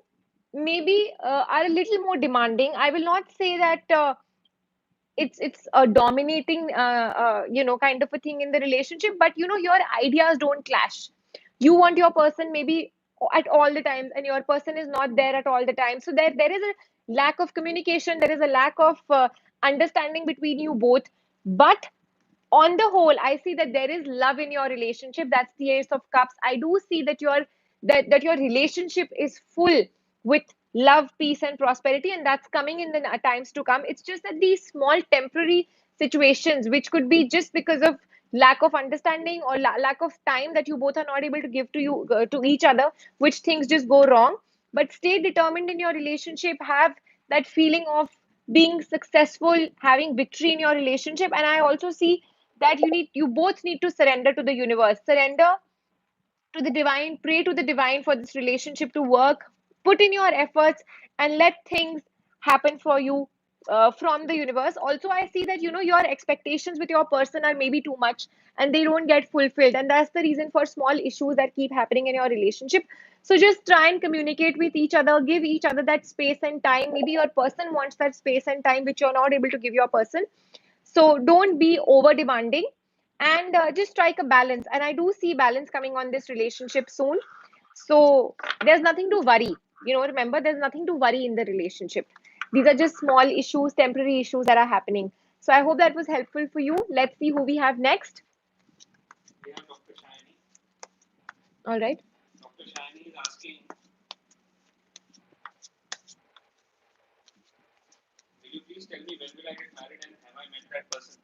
[SPEAKER 1] maybe are a little more demanding. I will not say that it's a dominating kind of a thing in the relationship, but your ideas don't clash. You want your person maybe at all the times, and your person is not there at all the time. So there is a lack of communication, there is a lack of understanding between you both. But on the whole, I see that there is love in your relationship. That's the Ace of Cups. I do see that your relationship is full with love, peace, and prosperity, and that's coming in the times to come. It's just that these small temporary situations, which could be just because of lack of understanding or lack of time that you both are not able to give to each other, which things just go wrong. But stay determined in your relationship. Have that feeling of being successful, having victory in your relationship. And I also see that you both need to surrender to the universe, surrender to the divine, pray to the divine for this relationship to work, put in your efforts, and let things happen for you from the universe. Also, I see that your expectations with your person are maybe too much, and they don't get fulfilled, and that's the reason for small issues that keep happening in your relationship. So just try and communicate with each other, give each other that space and time. Maybe your person wants that space and time which you're not able to give your person. So don't be over demanding, and just strike a balance. And I do see balance coming on this relationship soon. So there's nothing to worry. remember, there's nothing to worry in the relationship. These are just small issues, temporary issues that are happening. So I hope that was helpful for you. Let's see who we have next.
[SPEAKER 2] We have Dr. Shiny.
[SPEAKER 1] All right.
[SPEAKER 2] Dr. Shiny is asking, will you please tell me when will I get married and have I met that person?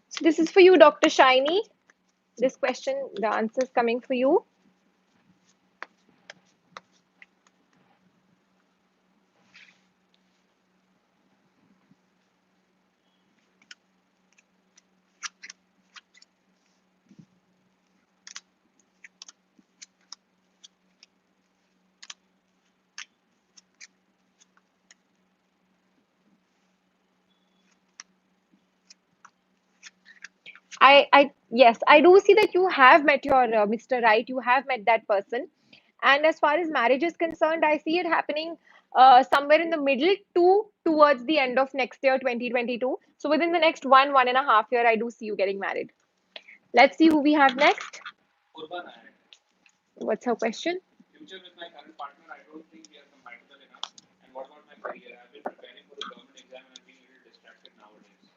[SPEAKER 1] So this is for you, Dr. Shiny. This question, the answer is coming for you. Yes, I do see that you have met your Mr. Right. You have met that person. And as far as marriage is concerned, I see it happening somewhere in the middle to towards the end of next year, 2022. So within the next 1.5 year, I do see you getting married. Let's see who we have next.
[SPEAKER 2] Purba Nayak.
[SPEAKER 1] What's her question?
[SPEAKER 2] Future with my current partner, I don't think we are compatible enough. And what about my career? I've been preparing for the government exam and I've been a little distracted nowadays.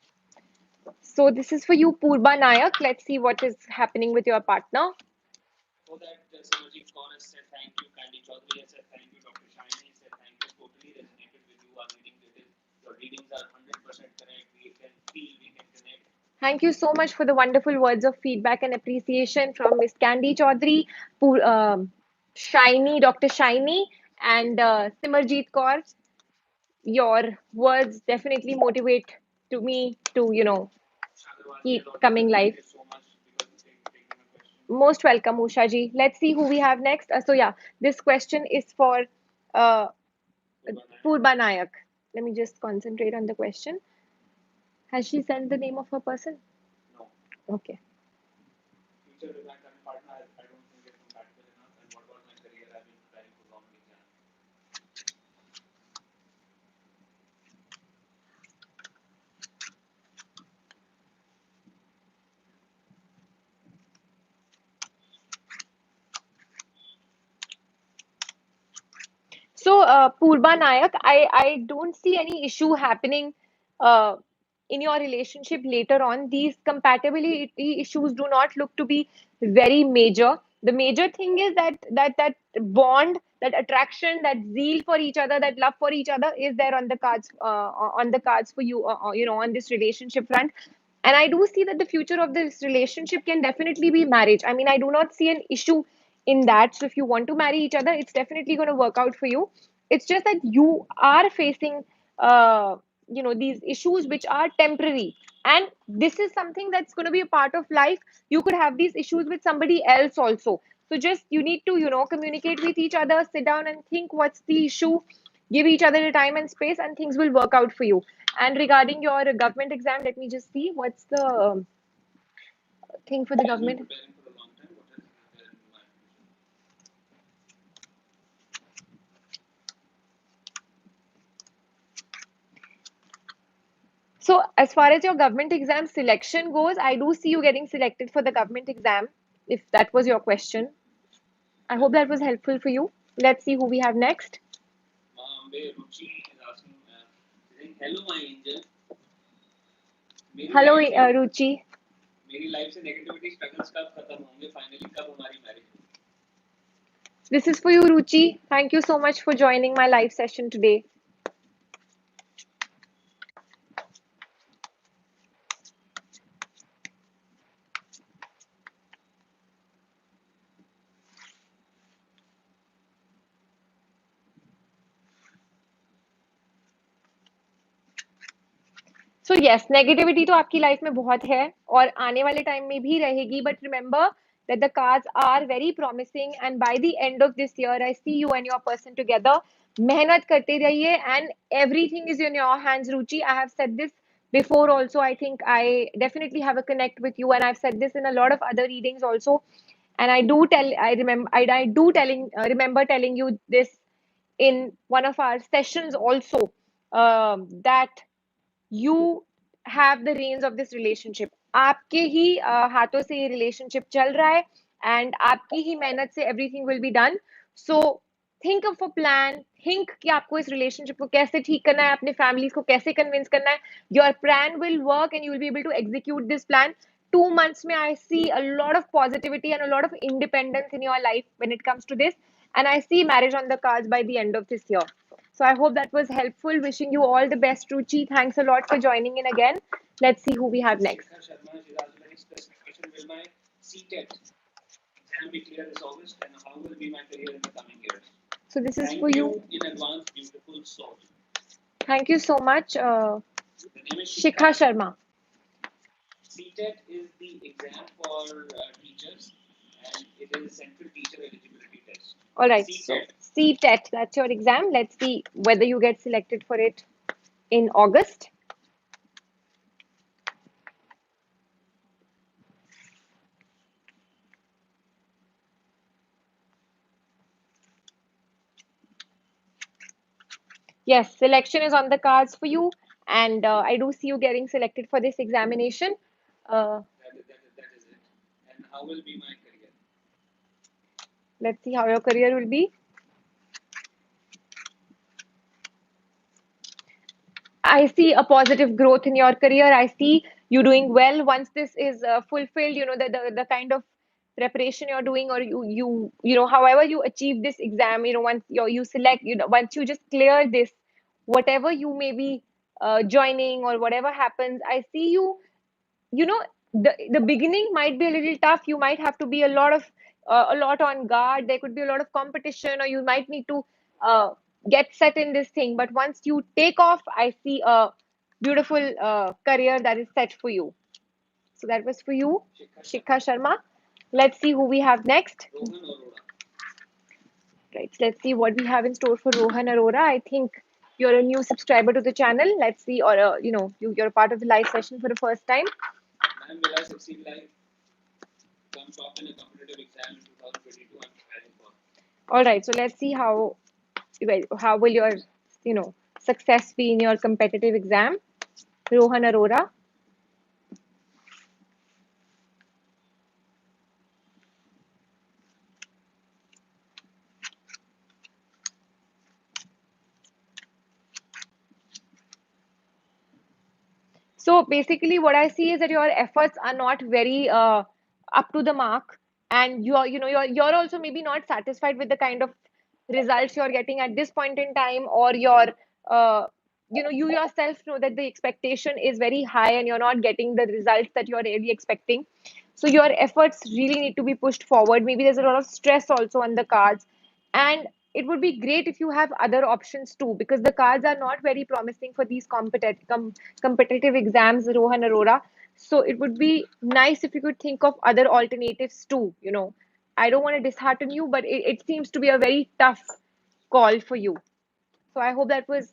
[SPEAKER 1] So this is for you, Purba Nayak. Let's see what is happening with your partner.
[SPEAKER 2] For that, Simarjeet Kaur has said thank you. Candy Chaudhary has said thank you. Dr. Shiny has said thank you. Totally resonated with you. Our your readings are 100% correct. We can feel, we can connect.
[SPEAKER 1] Thank you so much for the wonderful words of feedback and appreciation from Miss Candy Chaudhary, Shiny, Dr. Shiny, and Simarjeet Kaur. Your words definitely motivate to me to, keep coming live.
[SPEAKER 2] Thank you so much because taking my question.
[SPEAKER 1] Most welcome, Usha ji. Let's see who we have next. So yeah, this question is for uh, Purba Nayak. Let me just concentrate on the question. Has she sent the name of her person?
[SPEAKER 2] No.
[SPEAKER 1] Okay.
[SPEAKER 2] Future with my current partner, I don't think we're compatible enough. And what about my career? I've been preparing for government exam.
[SPEAKER 1] So, Purba Nayak, I don't see any issue happening uh, in your relationship later on. These compatibility issues do not look to be very major. The major thing is that bond, that attraction, that zeal for each other, that love for each other is there on the cards for you, on this relationship front. And I do see that the future of this relationship can definitely be marriage. I mean, I do not see an issue in that. So if you want to marry each other, it's definitely going to work out for you. It's just that you are facing these issues which are temporary, and this is something that's going to be a part of life. You could have these issues with somebody else also. So just you need to communicate with each other, sit down and think what's the issue, give each other the time and space, and things will work out for you. And regarding your government exam, let me just see what's the thing for the
[SPEAKER 2] She's been
[SPEAKER 1] government.
[SPEAKER 2] preparing for a long time. What is there in my future?
[SPEAKER 1] So, as far as your government exam selection goes, I do see you getting selected for the government exam, if that was your question. I hope that was helpful for you. Let's see who we have next.
[SPEAKER 2] Ambe Ruchi is asking, saying, hello, my angel.
[SPEAKER 1] Hello, Ruchi.
[SPEAKER 2] मेरी life से negativity struggles कब खत्म होंगे finally कब हमारी marriage होगी
[SPEAKER 1] This is for you, Ruchi. Thank you so much for joining my live session today. So yes, negativity तो आपकी लाइफ में बहुत है और आने वाले टाइम में भी रहेगी. But remember that the cards are very promising, and by the end of this year, I see you and your person together. मेहनत करते रहिए, and everything is in your hands, Ruchi. I have said this before also. I think I definitely have a connect with you, and I've said this in a lot of other readings also. And I do remember telling you this in one of our sessions also, that you have the reins of this relationship. आपके ही हाथों से ये relationship चल रहा है, and आपकी ही मेहनत से everything will be done. So think of a plan, think कि आपको इस रिलेशनशिप को कैसे ठीक करना है, अपने फैमिलीज को कैसे कन्विंस करना है. Your plan will work and you will be able to execute this plan. 2 months में I see a lot of positivity and a lot of independence in your life when it comes to this, and I see marriage on the cards by the end of this year. So I hope that was helpful. Wishing you all the best, Ruchi. Thanks a lot for joining in again. Let's see who we have next.
[SPEAKER 2] Shikhar Sharma, she's asked a very specific question. Will my CTET exam be clear this August, and how will be my career in the coming years?
[SPEAKER 1] So this is
[SPEAKER 2] Thank
[SPEAKER 1] for you.
[SPEAKER 2] in advance, beautiful soul.
[SPEAKER 1] Thank you so much,
[SPEAKER 2] The name is
[SPEAKER 1] Shikha Sharma.
[SPEAKER 2] CTET is the exam for teachers, and it is a central teacher eligibility test.
[SPEAKER 1] All right. So
[SPEAKER 2] CTET.
[SPEAKER 1] CTET, that's your exam. Let's see whether you get selected for it in August. Yes, selection is on the cards for you, and I do see you getting selected for this examination.
[SPEAKER 2] That is it. And how will be my career?
[SPEAKER 1] Let's see how your career will be. I see a positive growth in your career. I see you doing well once this is fulfilled. You know the kind of preparation you're doing, or however you achieve this exam. Once you select, once you just clear this, whatever you may be joining or whatever happens, I see you. You know the beginning might be a little tough. You might have to be a lot on guard. There could be a lot of competition, or you might need to get set in this thing, but once you take off, I see a beautiful career that is set for you. So that was for you, Shikha Sharma. Let's see who we have next.
[SPEAKER 2] Rohan Arora.
[SPEAKER 1] Right, so let's see what we have in store for Rohan Arora. I think you're a new subscriber to the channel. Let's see, or you're a part of the live session for the first time.
[SPEAKER 2] Ma'am, will I succeed like come top in a competitive exam in 2022 I'm preparing for?
[SPEAKER 1] All right, so let's see how will your success be in your competitive exam, Rohan Arora. So basically, what I see is that your efforts are not very up to the mark, and you're also maybe not satisfied with the kind of results you're getting at this point in time, or uh, you yourself know that the expectation is very high, and you're not getting the results that you're really expecting. So your efforts really need to be pushed forward. Maybe there's a lot of stress also on the cards, and it would be great if you have other options too, because the cards are not very promising for these competitive exams, Rohan Arora. So it would be nice if you could think of other alternatives too. I don't want to dishearten you, but it seems to be a very tough call for you. So I hope that was,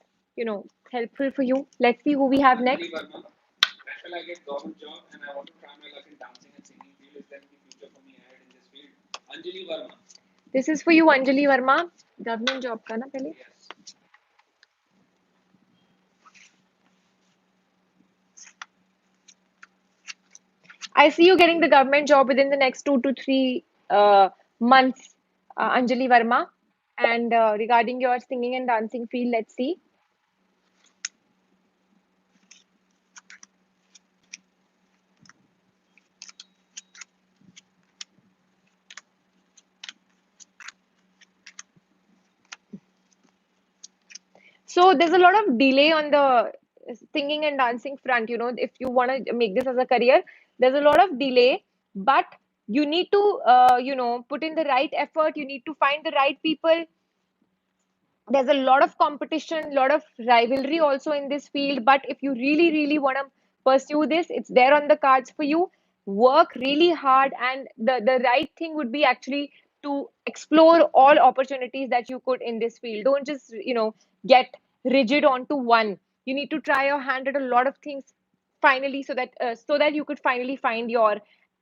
[SPEAKER 1] helpful for you. Let's see who we have next.
[SPEAKER 2] Anjali Verma. When will I get government job and I want to try my luck in dancing and singing field? Is there any future for me ahead in this field? Anjali Verma.
[SPEAKER 1] This is for you, Anjali Verma. Government job ka na pehle?
[SPEAKER 2] Yes.
[SPEAKER 1] I see you getting the government job within the next 2 to 3 months, Anjali Verma. And regarding your singing and dancing field, let's see. So there's a lot of delay on the singing and dancing front. If you want to make this as a career, there's a lot of delay, but you need to, put in the right effort. You need to find the right people. There's a lot of competition, a lot of rivalry also in this field. But if you really, really want to pursue this, it's there on the cards for you. Work really hard, and the right thing would be actually to explore all opportunities that you could in this field. Don't just get rigid onto one. You need to try your hand at a lot of things finally, so that you could finally find your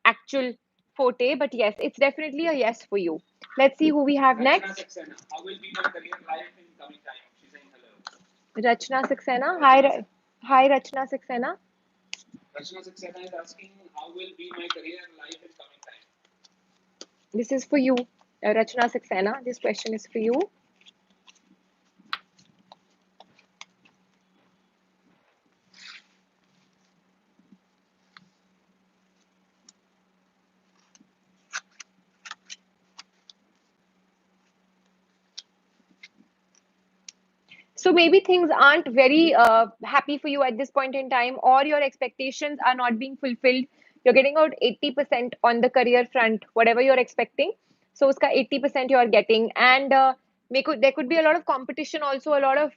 [SPEAKER 1] actual forte. But yes, it's definitely a yes for you. Let's see who we have
[SPEAKER 2] Rachna
[SPEAKER 1] next.
[SPEAKER 2] Saxena. How will be my career life in coming time? She's saying hello.
[SPEAKER 1] Rachna Saxena. Hi, Rachna Saxena.
[SPEAKER 2] Rachna Saxena is asking how will be my career life in coming time?
[SPEAKER 1] This is for you, Rachna Saxena. This question is for you. So maybe things aren't very happy for you at this point in time, or your expectations are not being fulfilled. You're getting out 80% on the career front, whatever you're expecting. So uska 80% you're getting. And there could be a lot of competition, also a lot of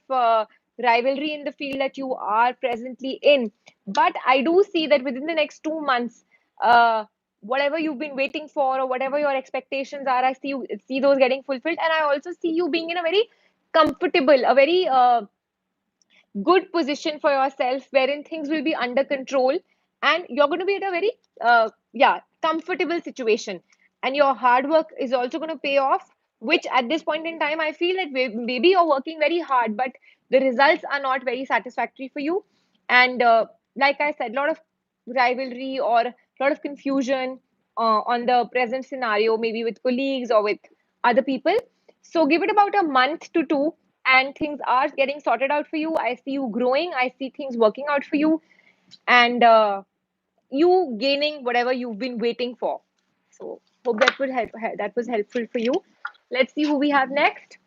[SPEAKER 1] rivalry in the field that you are presently in. But I do see that within the next 2 months, whatever you've been waiting for or whatever your expectations are, see those getting fulfilled. And I also see you being in a very comfortable, a very good position for yourself wherein things will be under control, and you're going to be at a very comfortable situation, and your hard work is also going to pay off, which at this point in time I feel that maybe you're working very hard, but the results are not very satisfactory for you. And like I said, a lot of rivalry or a lot of confusion on the present scenario, maybe with colleagues or with other people. So give it about a month to two, and things are getting sorted out for you. I see you growing. I see things working out for you, and you gaining whatever you've been waiting for. So hope that would help. That was helpful for you. Let's see who we have next.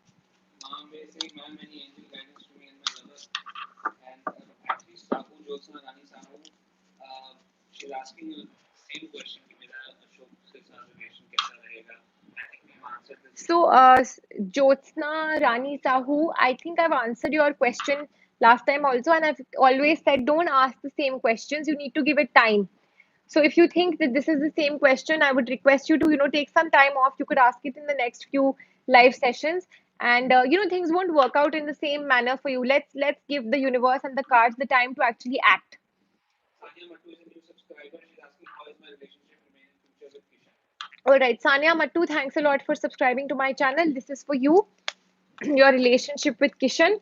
[SPEAKER 2] Mom may say, ma'am, any angel guidance to me and my lover. And actually, Sahu Jyotsna Rani Sahu, she's asking the same question कि मेरा अशोक के साथ relation कैसा रहेगा. I think we've answered this
[SPEAKER 1] So,
[SPEAKER 2] before.
[SPEAKER 1] Jyotsna Rani Sahu, I think I've answered your question last time also, and I've always said don't ask the same questions. You need to give it time. So, if you think that this is the same question, I would request you to, take some time off. You could ask it in the next few live sessions, and things won't work out in the same manner for you. Let's give the universe and the cards the time to actually act.
[SPEAKER 2] Sanya Mattu is a new subscriber. She's asking, how is my relationship remain in future with Kishan?
[SPEAKER 1] All right, Sanya Mattu, thanks a lot for subscribing to my channel. This is for you. Your relationship with Kishan.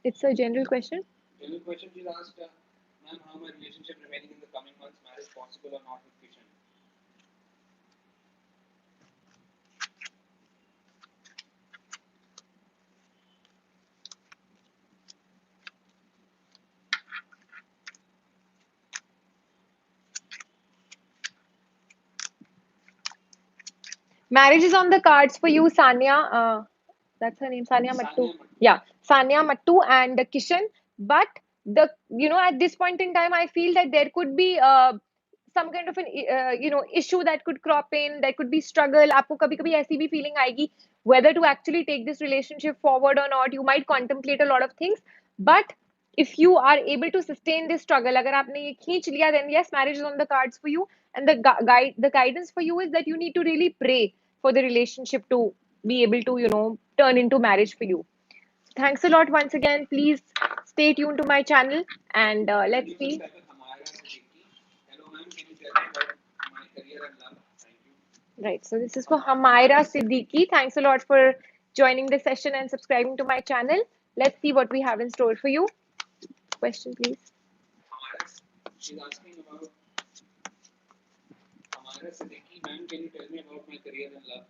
[SPEAKER 1] It's a general question.
[SPEAKER 2] General question she's asked, ma'am, how my relationship remaining in the coming months, marriage possible or not with Kishan?
[SPEAKER 1] Marriage is on the cards for you, Sanya. That's her name, Sanya Mattu.
[SPEAKER 2] Sanya Mattu.
[SPEAKER 1] Yeah, Sanya Mattu and Kishan. But at this point in time, I feel that there could be some kind of an issue that could crop in. There could be struggle. आपको कभी कभी ऐसी भी feeling आएगी whether to actually take this relationship forward or not. You might contemplate a lot of things, but if you are able to sustain this struggle, अगर आपने ये खींच लिया, then yes, marriage is on the cards for you. And the guidance for you is that you need to really pray for the relationship to be able to turn into marriage for you. Thanks a lot once again. Please stay tuned to my channel, and let's
[SPEAKER 2] New
[SPEAKER 1] see.
[SPEAKER 2] subscriber Hamara Siddiqui. Hello, ma'am. Can you tell me about my career and love? Thank you.
[SPEAKER 1] Right, so this is for Hamaira Siddiqui. Thanks a lot for joining the session and subscribing to my channel. Let's see what we have in store for you. Question, please.
[SPEAKER 2] Hamara, she's asking about Hamara Siddiqui. Ma'am, can you tell me about my career and love?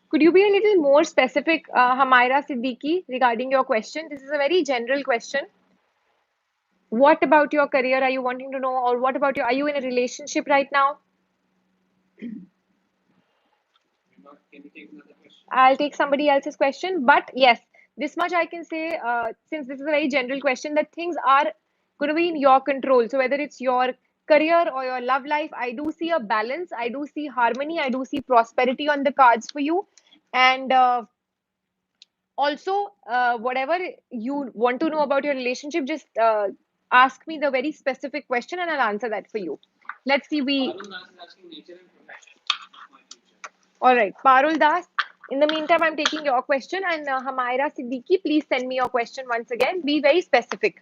[SPEAKER 1] Could you be a little more specific, Hamaira Siddiqui, regarding your question? This is a very general question. What about your career are you wanting to know, or what about are you in a relationship right now?
[SPEAKER 2] Can you take another question?
[SPEAKER 1] I'll take somebody else's question. But yes, this much I can say, since this is a very general question, that things are going to be in your control. So whether it's your career or your love life, I do see a balance. I do see harmony. I do see prosperity on the cards for you. And also, whatever you want to know about your relationship, just ask me the very specific question and I'll answer that for you. Let's see.
[SPEAKER 2] Arun Das is asking nature and profession of my future.
[SPEAKER 1] All right, Parul Das. In the meantime, I'm taking your question, and Hamaira Siddiqui, please send me your question once again. Be very specific.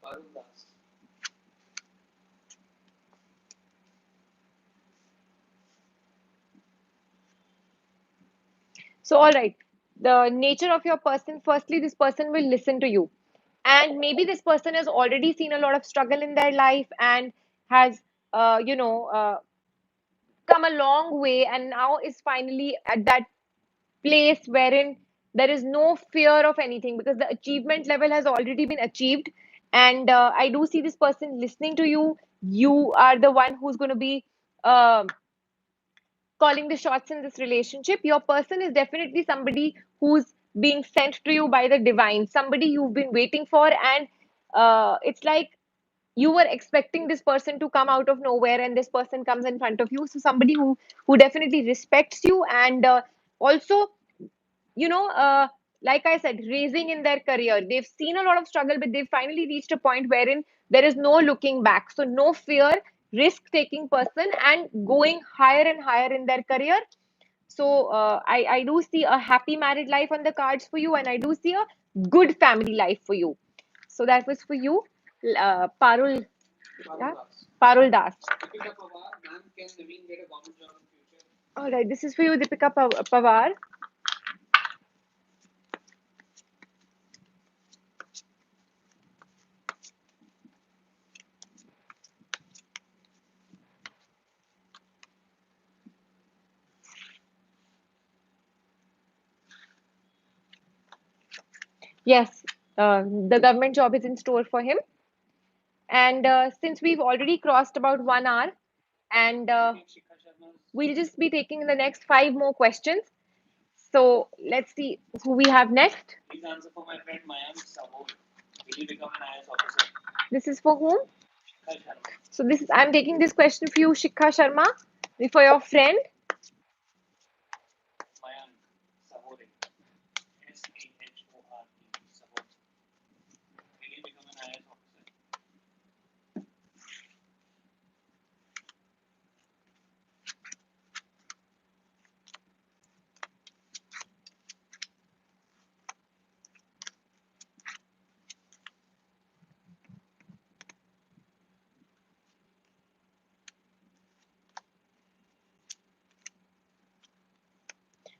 [SPEAKER 2] Arun Das.
[SPEAKER 1] So, all right, the nature of your person, firstly, this person will listen to you. And maybe this person has already seen a lot of struggle in their life and has, you know, come a long way and now is finally at that place wherein there is no fear of anything because the achievement level has already been achieved. And I do see this person listening to you. You are the one who's going to be uh, calling the shots in this relationship. Your person is definitely somebody who's being sent to you by the divine, somebody you've been waiting for. And it's like you were expecting this person to come out of nowhere and this person comes in front of you. So somebody who definitely respects you and also, you know, like I said, raising in their career. They've seen a lot of struggle, but they've finally reached a point wherein there is no looking back. So, no fear, risk taking person, and going higher and higher in their career. So, I do see a happy married life on the cards for you, and I do see a good family life for you. So, that was for you, Parul, yeah? Parul Das.
[SPEAKER 2] Deepika Pawar, ma'am, can Naveen get a government job in future?
[SPEAKER 1] All right, this is for you, Deepika Pawar. Yes, the government job is in store for him. And since we've already crossed about 1 hour, and
[SPEAKER 2] Shikha Sharma's,
[SPEAKER 1] we'll just be taking the next five more questions. So let's see who we have next.
[SPEAKER 2] please answer for my friend Mayank Sahol. Will he become an IAS officer?
[SPEAKER 1] This is for whom?
[SPEAKER 2] Shikha Sharma.
[SPEAKER 1] So this is I'm taking this question for you, Shikha Sharma, for your friend.
[SPEAKER 2] Mayank Sahore. Sahore. Sahore. Will he become an IAS officer?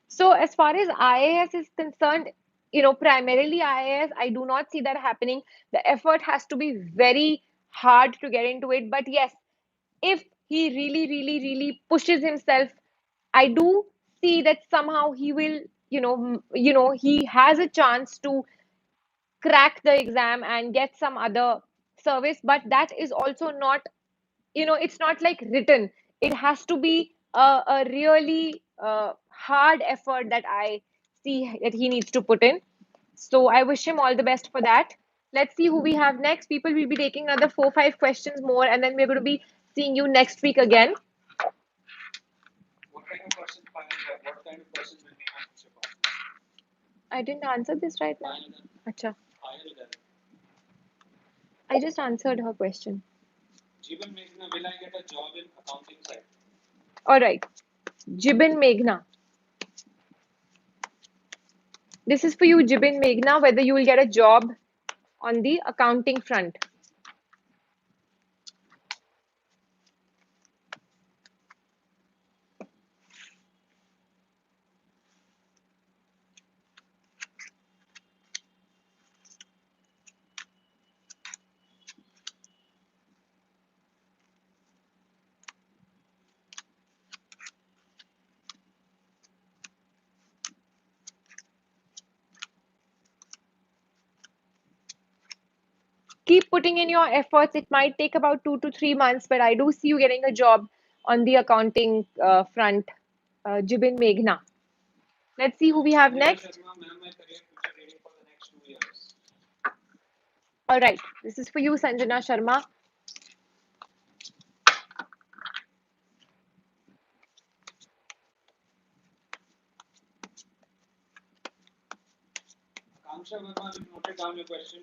[SPEAKER 1] So as far as IAS is concerned, primarily IAS, I do not see that happening. The effort has to be very hard to get into it. But yes, if he really, really, really pushes himself, I do see that somehow he will, he has a chance to crack the exam and get some other service. But that is also not, it's not like written. It has to be a really hard effort that I see that he needs to put in. So I wish him all the best for that. Let's see who we have next. People will be taking another 4 5 questions more, and then we're going to be seeing you next week again.
[SPEAKER 2] What kind of person what kind of person will be my future partner?
[SPEAKER 1] I didn't answer this right now.
[SPEAKER 2] Payal
[SPEAKER 1] Acha.
[SPEAKER 2] Gar.
[SPEAKER 1] I just answered her question.
[SPEAKER 2] Jiban Meghna, will I get a job in accounting side?
[SPEAKER 1] All right. Jibin Meghna. This is for you, Jibin Meghna, whether you will get a job on the accounting front. Keep putting in your efforts. It might take about 2 to 3 months, but I do see you getting a job on the accounting front, Jibin Meghna. Let's see who we have
[SPEAKER 2] Sanjana
[SPEAKER 1] next.
[SPEAKER 2] Sharma, ma'am, my career future ready for the next 2 years.
[SPEAKER 1] All right, this is for you, Sanjana Sharma.
[SPEAKER 2] Akanksha Verma, we've noted down your question.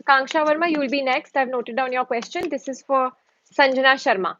[SPEAKER 1] Kanksha Verma, you will be next. I've noted down your question. This is for Sanjana Sharma.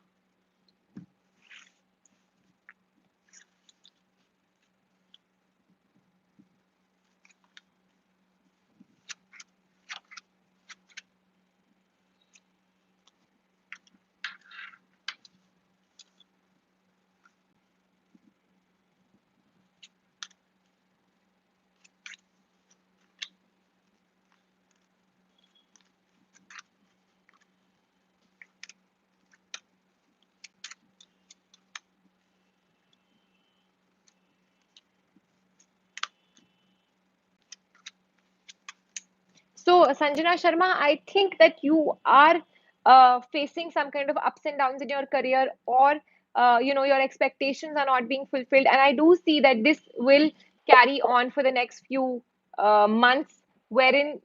[SPEAKER 1] Sanjana Sharma, I think that you are facing some kind of ups and downs in your career, or your expectations are not being fulfilled, and I do see that this will carry on for the next few months, wherein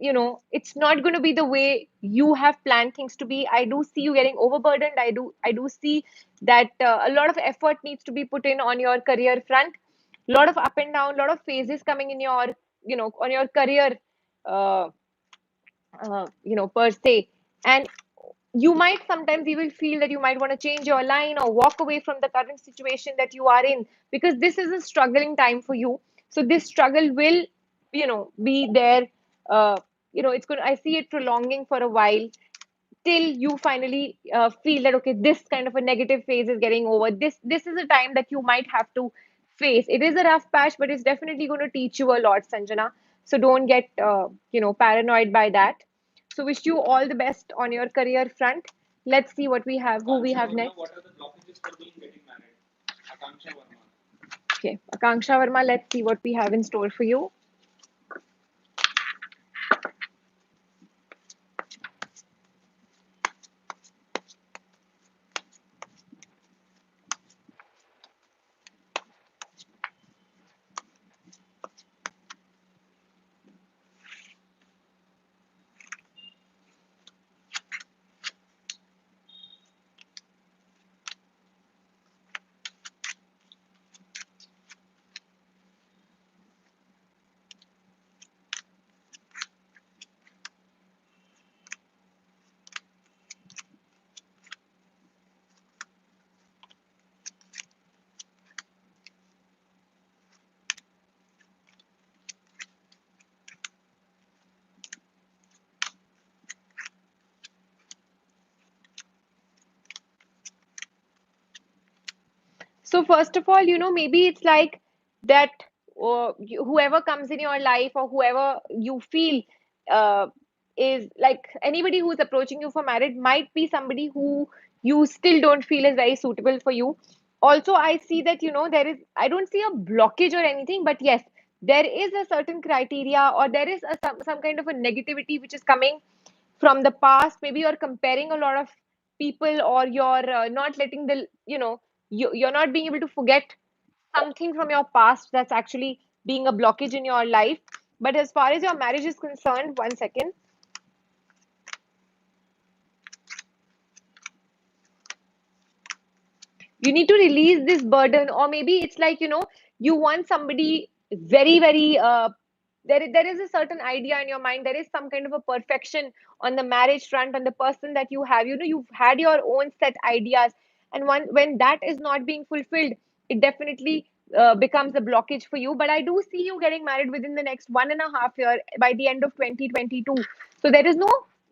[SPEAKER 1] it's not going to be the way you have planned things to be. I do see you getting overburdened. I do see that a lot of effort needs to be put in on your career front. A lot of up and down, a lot of phases coming in your on your career, uh, per se. And you might sometimes you will feel that you might want to change your line or walk away from the current situation that you are in, because this is a struggling time for you. So this struggle will be there. It's going I see it prolonging for a while, till you finally feel that okay, this kind of a negative phase is getting over. This is a time that you might have to face. It is a rough patch, but it's definitely going to teach you a lot, Sanjana. So don't get paranoid by that. So wish you all the best on your career front. Let's see what we have, who we
[SPEAKER 2] Akanksha
[SPEAKER 1] have
[SPEAKER 2] Verma,
[SPEAKER 1] next.
[SPEAKER 2] what are the blockages for being getting married? Akanksha Verma.
[SPEAKER 1] Okay, Akanksha Verma, let's see what we have in store for you. So first of all, maybe it's like that whoever comes in your life, or whoever you feel uh, is like anybody who's approaching you for marriage might be somebody who you still don't feel is very suitable for you. Also, I see that I don't see a blockage or anything, but yes, there is a certain criteria, or there is some kind of a negativity which is coming from the past. Maybe you're comparing a lot of people, or you're not letting the you're not being able to forget something from your past that's actually being a blockage in your life. But as far as your marriage is concerned, one second, you need to release this burden. Or maybe it's like you want somebody very very there is a certain idea in your mind. There is some kind of a perfection on the marriage front, on the person that you have. You've had your own set ideas, and when that is not being fulfilled, it definitely becomes a blockage for you. But I do see you getting married within the next 1.5 year, by the end of 2022. So there is no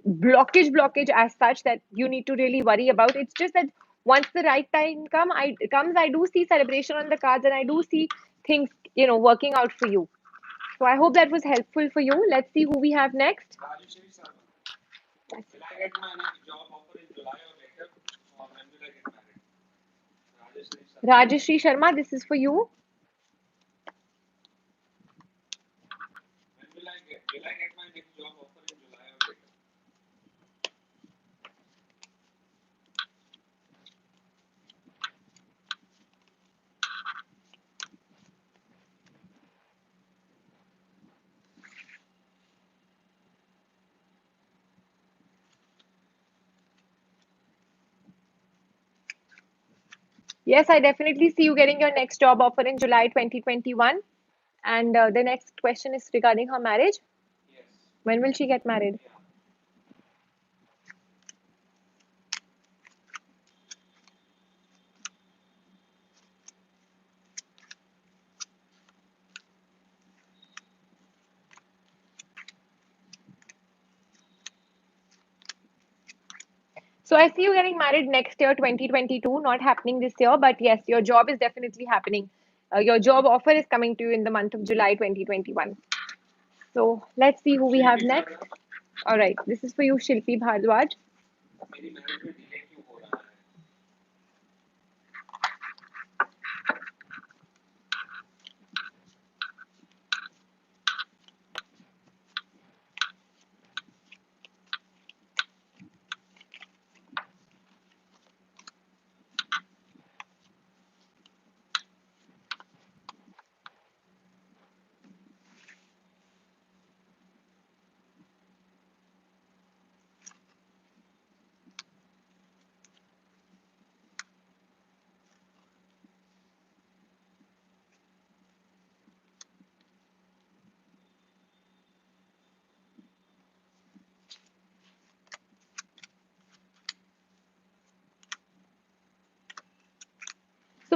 [SPEAKER 1] blockage as such that you need to really worry about. It's just that once the right time comes, I do see celebration on the cards, and I do see things working out for you. So I hope that was helpful for you. Let's see who we have next.
[SPEAKER 2] Rajeshri Sharma. Will I get my next job offer in July or later? Or when will I get married? Rajeshri Sharma.
[SPEAKER 1] Rajeshri Sharma, this is for you.
[SPEAKER 2] When will I get my next job offer in July or later?
[SPEAKER 1] Yes, I definitely see you getting your next job offer in July 2021. And the next question is regarding her marriage.
[SPEAKER 2] Yes.
[SPEAKER 1] When will she get married?
[SPEAKER 2] Yeah.
[SPEAKER 1] So I see you getting married next year, 2022, not happening this year. But yes, your job is definitely happening. Your job offer is coming to you in the month of July 2021. So let's see who we have
[SPEAKER 2] Shilpi
[SPEAKER 1] next.
[SPEAKER 2] Chadha,
[SPEAKER 1] All right, this is for you, Shilpi Bhardwaj.
[SPEAKER 2] मेरी marriage में delay क्यों हो रहा है?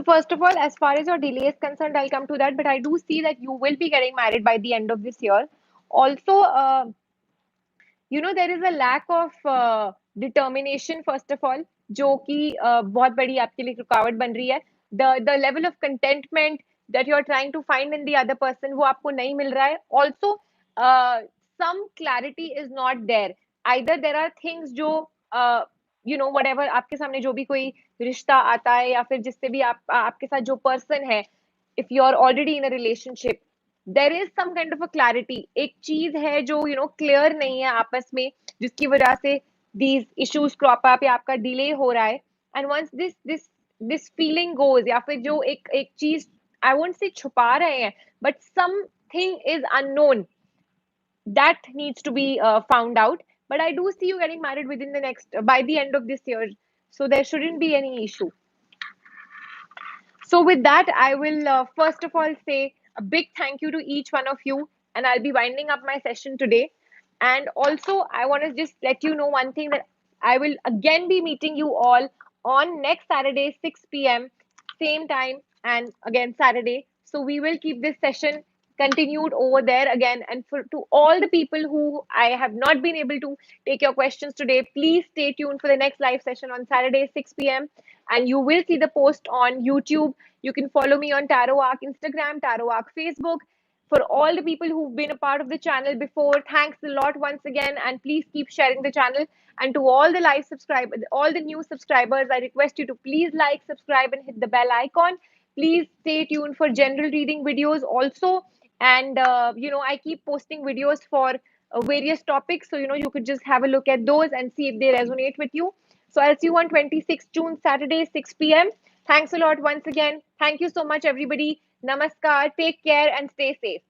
[SPEAKER 1] first of all, as far as your delay is concerned, I'll come to that, but I do see that you will be getting married by the end of this year. Also, there is a lack of determination, first of all, जो कि बहुत बड़ी आपके लिए रुकावट बन रही है. The level of contentment that you're trying to find in the other person, वो आपको नहीं मिल रहा है. Also, uh, some clarity is not there. Either there are things जो whatever आपके सामने जो भी कोई रिश्ता आता है या फिर जिससे भी आपके साथ जो पर्सन है, if you're already in a relationship, there is some kind of a clarity. एक चीज है जो क्लियर नहीं है आपस में, जिसकी वजह से these issues crop up या आपका डिले हो रहा है. And once this feeling goes, या फिर जो एक एक चीज आई वोंट से छुपा रहे हैं, but something is unknown, that needs to be found out. But I do see you getting married within the next by the end of this year, so there shouldn't be any issue. So, with that, I will first of all say a big thank you to each one of you, and I'll be winding up my session today. And also, I want to just let you know one thing, that I will again be meeting you all on next Saturday, 6 p.m., same time, and again Saturday. So, we will keep this session continued over there again. And for to all the people who I have not been able to take your questions today, please stay tuned for the next live session on Saturday, 6 p.m. And you will see the post on YouTube. You can follow me on Tarot Arc Instagram, Tarot Arc Facebook. For all the people who've been a part of the channel before, thanks a lot once again, and please keep sharing the channel. And to all the live subscribers, all the new subscribers, I request you to please like, subscribe, and hit the bell icon. Please stay tuned for general reading videos also. And I keep posting videos for various topics, so you could just have a look at those and see if they resonate with you. So I'll see you on 26th June, Saturday, 6 p.m. Thanks a lot once again. Thank you so much, everybody. Namaskar. Take care and stay safe.